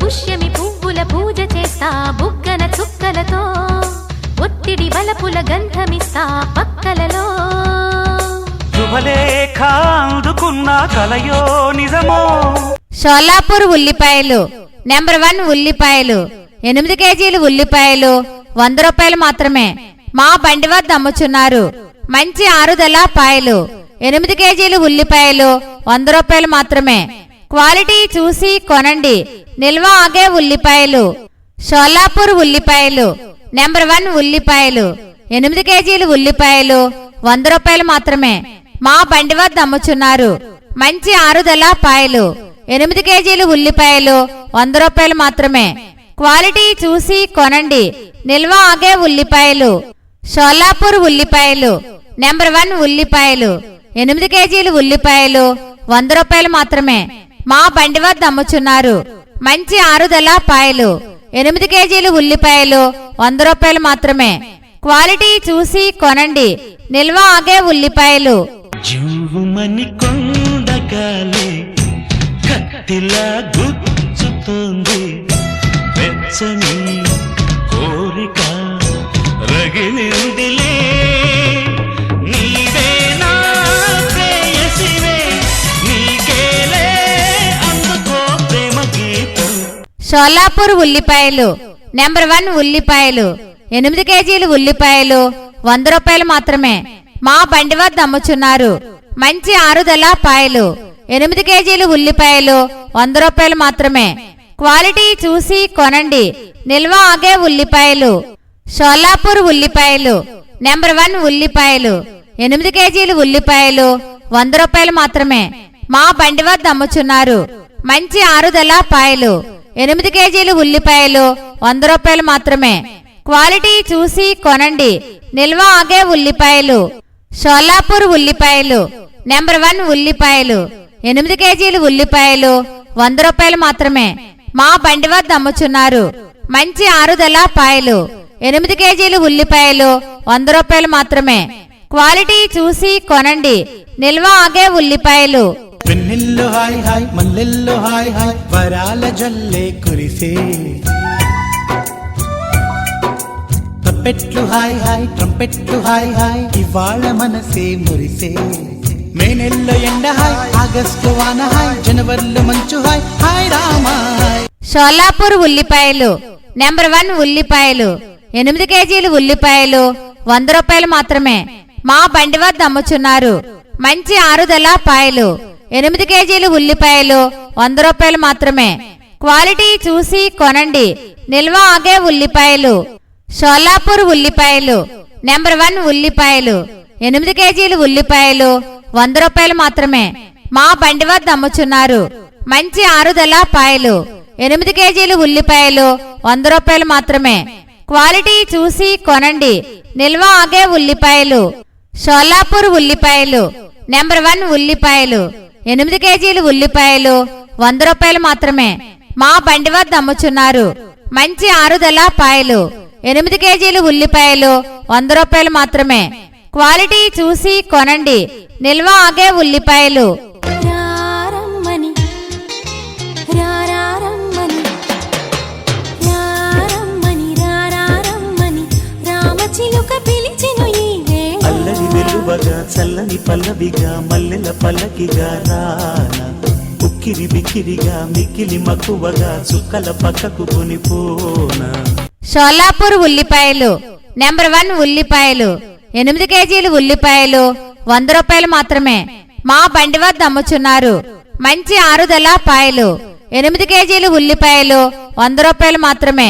పుష్యమి పువ్వుల పూజ చేస్తా బుగ్గన చుక్కలతో, ఒత్తిడి బలపుల గంధమిస్తా పక్కలలో. శుభలేఖ అందుకున్న కలయో నిజమో. షోలాపూర్ ఉల్లిపాయలు నెంబర్ 1 ఉల్లిపాయలు 8 కేజీలు ఉల్లిపాయలు 100 రూపాయలు మాత్రమే. మా బండి వద్ద అమ్ముచున్నారు. మంచి ఆరుదల పాయలు 8 కేజీలు ఉల్లిపాయలు 100 రూపాయలు మాత్రమే. క్వాలిటీ చూసి కొనండి, నిల్వ ఆగే ఉల్లిపాయలు. షోలాపూర్ ఉల్లిపాయలు నెంబర్ 1 ఉల్లిపాయలు 8 కేజీలు ఉల్లిపాయలు 100 రూపాయలు మాత్రమే. మా బండి వద్ద అమ్ముచున్నారు. మంచి ఆరుదల పాయలు 8 కేజీలు ఉల్లిపాయలు 100 రూపాయలు మాత్రమే. క్వాలిటీ చూసి కొనండి, నిల్వ ఆగే ఉల్లిపాయలు. షోలాపూర్ ఉల్లిపాయలు నెంబర్ 1 ఉల్లిపాయలు 8 కేజీలు ఉల్లిపాయలు 100 రూపాయలు మాత్రమే. మా బండి వద్ద అమ్ముచున్నారు. మంచి ఆరుదల పాయలు 8 కేజీలు ఉల్లిపాయలు 100 రూపాయలు మాత్రమే. క్వాలిటీ చూసి కొనండి, నిల్వ ఆగే ఉల్లిపాయలు. జువ్వుమని కొండగాలి కత్తిలా గుచ్చుతోంది, వెచ్చని కోరిక రగిలిందిలే. నీవే నా ప్రేయసివే, నీకేలే అందుకో ప్రేమ గీతం. షోలాపూర్ ఉల్లిపాయలు నెంబర్ 1 ఉల్లిపాయలు 8 కేజీలు ఉల్లిపాయలు 100 రూపాయలు మాత్రమే. మా బండి వద్ద అమ్ముచున్నారు. మంచి ఆరుదల పాయలు 8 కేజీలు ఉల్లిపాయలు 100 రూపాయలు మాత్రమే. క్వాలిటీ చూసి కొనండి, నిల్వ ఆగే ఉల్లిపాయలు. షోలాపూర్ ఉల్లిపాయలు నెంబర్ 1 ఉల్లిపాయలు 8 కేజీలు ఉల్లిపాయలు 100 రూపాయలు మాత్రమే. మా బండి వద్ద అమ్ముచున్నారు. మంచి ఆరుదల పాయలు 8 కేజీలు ఉల్లిపాయలు 100 రూపాయలు మాత్రమే. క్వాలిటీ చూసి కొనండి, నిల్వ ఆగే ఉల్లిపాయలు. షోలాపూర్ ఉల్లిపాయలు నెంబర్ 1 ఉల్లిపాయలు 8 కేజీలు ఉల్లిపాయలు 100 రూపాయలు మాత్రమే. మా బండి వద్ద అమ్ముచున్నారు. మంచి ఆరుదల పాయలు 8 కేజీలు ఉల్లిపాయలు 100 రూపాయలు మాత్రమే. క్వాలిటీ చూసి కొనండి, నిల్వ ఆగే ఉల్లిపాయలు. వెన్నెల్లో హాయ్ హాయ్ మల్లెల్లో హాయ్ హాయ్ వరాల జల్లే కురిసే. తప్పెట్లు హాయ్ హాయ్ ట్రంపెట్లు హాయ్ హాయ్ ఇవాళ మనసే మురిసే. మే నెల్లో ఎండ హాయ్ ఆగస్టు వాన హాయ్ జనవరిలో మంచు హాయ్ హాయ్ రామా హాయ్. షోలాపూర్ ఉల్లిపాయలు నెంబర్ 1 ఉల్లిపాయలు 8 కేజీలు ఉల్లిపాయలు 100 రూపాయలు మాత్రమే. మా బండి వద్ద అమ్ముచున్నారు. మంచి ఆరుదల పాయలు 8 కేజీలు ఉల్లిపాయలు 100 రూపాయలు మాత్రమే. క్వాలిటీ చూసి కొనండి, నిల్వ ఆగే ఉల్లిపాయలు. షోలాపూర్ ఉల్లిపాయలు నెంబర్ 1 ఉల్లిపాయలు 8 కేజీలు ఉల్లిపాయలు 100 రూపాయలు మాత్రమే. మా బండి వద్ద అమ్ముచున్నారు. మంచి ఆరుదల పాయలు 8 కేజీలు ఉల్లిపాయలు 100 రూపాయలు మాత్రమే. క్వాలిటీ చూసి కొనండి, నిల్వ ఆగే ఉల్లిపాయలు. షోలాపూర్ ఉల్లిపాయలు నెంబర్ 1 ఉల్లిపాయలు 8 కేజీలు ఉల్లిపాయలు 100 రూపాయలు మాత్రమే. మా బండి వద్ద అమ్ముచున్నారు. మంచి ఆరుదల పాయలు 8 కేజీలు ఉల్లిపాయలు 100 రూపాయలు మాత్రమే. క్వాలిటీ చూసి కొనండి, నిల్వ ఆగే ఉల్లిపాయలు. రారమ్మని రారమ్మని రారమ్మని రారమ్మని రామచిలుక పిలిచెను ఈ వేళ. అల్లరి వెలువగా చల్లని పల్లవిగా మల్లెల పల్లకిగా రానా. ఉక్కిరి బిక్కిరిగా మిక్కిలి మక్కువగా చుక్కల పక్కకు కొనిపోనా. షోలాపూర్ ఉల్లిపాయలు నెంబర్ 1 ఉల్లిపాయలు 8 కేజీలు ఉల్లిపాయలు 100 రూపాయలు మాత్రమే. మా బండి వద్ద అమ్ముచున్నారు. మంచి ఆరుదల పాయలు 8 కేజీలు ఉల్లిపాయలు 100 రూపాయలు మాత్రమే.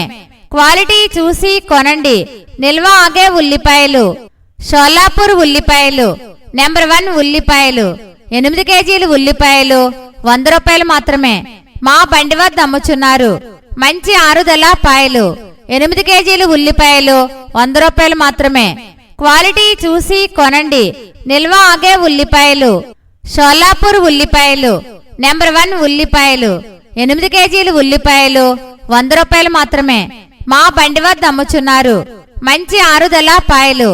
క్వాలిటీ చూసి కొనండి, నిల్వ ఆగే ఉల్లిపాయలు. షోలాపూర్ ఉల్లిపాయలు నెంబర్ 1 ఉల్లిపాయలు 8 కేజీలు ఉల్లిపాయలు 100 రూపాయలు మాత్రమే. మా బండి వద్ద అమ్ముచున్నారు. మంచి ఆరుదల పాయలు 8 కేజీలు ఉల్లిపాయలు 100 రూపాయలు మాత్రమే. క్వాలిటీ చూసి కొనండి, నిల్వ ఆగే ఉల్లిపాయలు. షోలాపూర్ ఉల్లిపాయలు నెంబర్ 1 ఉల్లిపాయలు 8 కేజీలు ఉల్లిపాయలు 100 రూపాయలు మాత్రమే. మా బండి వద్ద అమ్ముచున్నారు. మంచి ఆరుదల పాయలు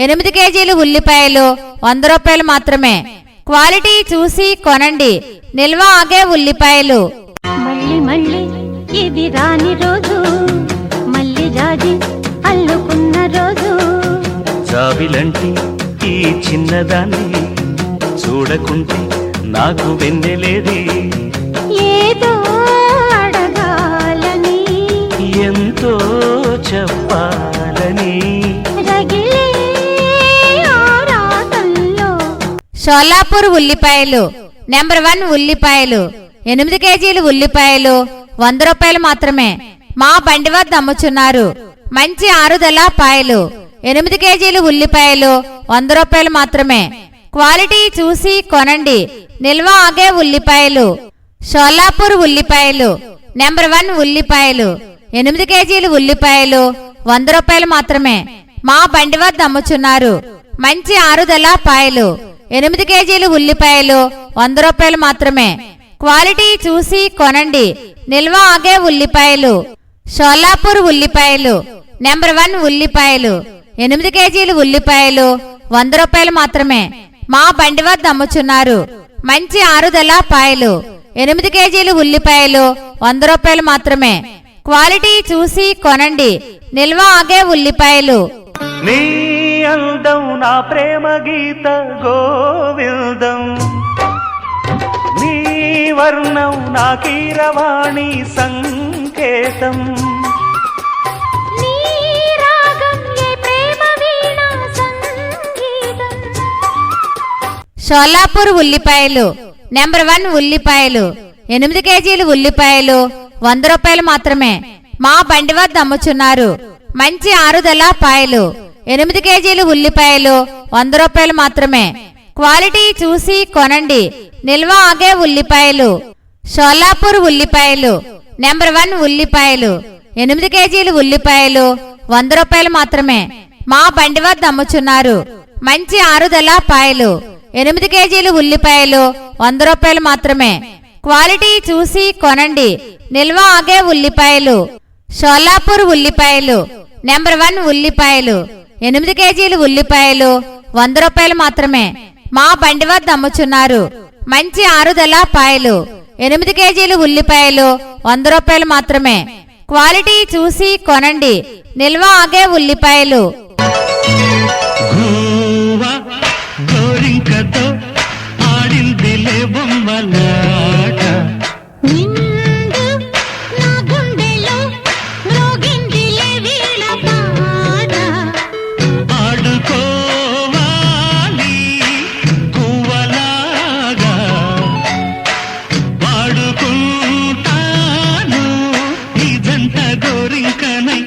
8 కేజీలు ఉల్లిపాయలు 100 రూపాయలు మాత్రమే. క్వాలిటీ చూసి కొనండి, నిల్వ ఆగే ఉల్లిపాయలు. మళ్ళీ మళ్ళీ ఇది రాని రోజు, మళ్ళీ జాజి అల్లుకున్న రోజు. జాబిలంటి ఈ చిన్నదాన్ని చూడకుంటే నాకు వెన్నెలేది. ఏదో అడగాలని ఎంతో చెప్పాలని రగిలే ఆరాటంలో. షోలాపూర్ ఉల్లిపాయలు నెంబర్ 1 ఉల్లిపాయలు 8 కేజీలు ఉల్లిపాయలు 100 రూపాయలు మాత్రమే. మా బండి వద్ద అమ్ముచున్నారు. మంచి ఆరుదల పాయలు 8 కేజీలు ఉల్లిపాయలు 100 రూపాయలు మాత్రమే. క్వాలిటీ చూసి కొనండి, నిల్వ ఆగే ఉల్లిపాయలు. షోలాపూర్ ఉల్లిపాయలు నెంబర్ 1 ఉల్లిపాయలు 8 కేజీలు ఉల్లిపాయలు 100 రూపాయలు మాత్రమే. మా బండి వద్ద అమ్ముచున్నారు. మంచి ఆరుదల పాయలు 8 కేజీలు ఉల్లిపాయలు 100 రూపాయలు మాత్రమే. క్వాలిటీ చూసి కొనండి, నిల్వ ఆగే ఉల్లిపాయలు. షోలాపూర్ ఉల్లిపాయలు నెంబర్ 1 ఉల్లిపాయలు 8 కేజీలు ఉల్లిపాయలు 100 రూపాయలు మాత్రమే. మా బండి వద్ద అమ్ముచున్నారు. మంచి ఆరుదల పాయలు 8 కేజీలు ఉల్లిపాయలు 100 రూపాయలు మాత్రమే. క్వాలిటీ చూసి కొనండి, నిల్వ ఆగే ఉల్లిపాయలు. నీ అందం నా ప్రేమ గీత గోవిందం. నీ వర్ణం నా కీరవాణి సంకేతం. నీ రాగం ఏ ప్రేమ వీణ సంగీతం. షోలాపూర్ ఉల్లిపాయలు నెంబర్ 1 ఉల్లిపాయలు 8 కేజీలు ఉల్లిపాయలు 100 రూపాయలు మాత్రమే మా బండి వద్ద అమ్ముచున్నారు మంచి ఆరుదల పాయలు 8 కేజీలు ఉల్లిపాయలు 100 రూపాయలు మాత్రమే క్వాలిటీ చూసి కొనండి నిల్వ ఆగే ఉల్లిపాయలు షోలాపూర్ ఉల్లిపాయలు నెంబర్ 1 ఉల్లిపాయలు 8 కేజీలు ఉల్లిపాయలు 100 రూపాయలు మాత్రమే మా బండి వద్ద అమ్ముచున్నారు మంచి ఆరుదల పాయలు 8 కేజీలు ఉల్లిపాయలు 100 రూపాయలు మాత్రమే క్వాలిటీ చూసి కొనండి నిల్వ ఆగే ఉల్లిపాయలు షోలాపూర్ ఉల్లిపాయలు నెంబర్ 1 ఉల్లిపాయలు 8 కేజీలు ఉల్లిపాయలు 100 రూపాయలు మాత్రమే మా బండి వద్ద అమ్ముచున్నారు మంచి ఆరుదల పాయలు 8 కేజీలు ఉల్లిపాయలు 100 రూపాయలు మాత్రమే క్వాలిటీ చూసి కొనండి నిల్వ ఆగే ఉల్లిపాయలు గోరింకతో ఆడిందిలే బొమ్మలాట నిండు నా గుండెలో మ్రోగిందిలే వీణ పాట ఆడుకోవాలి గువ్వలాగా పాడుకుంటాను ఈ జంట గోరింకనై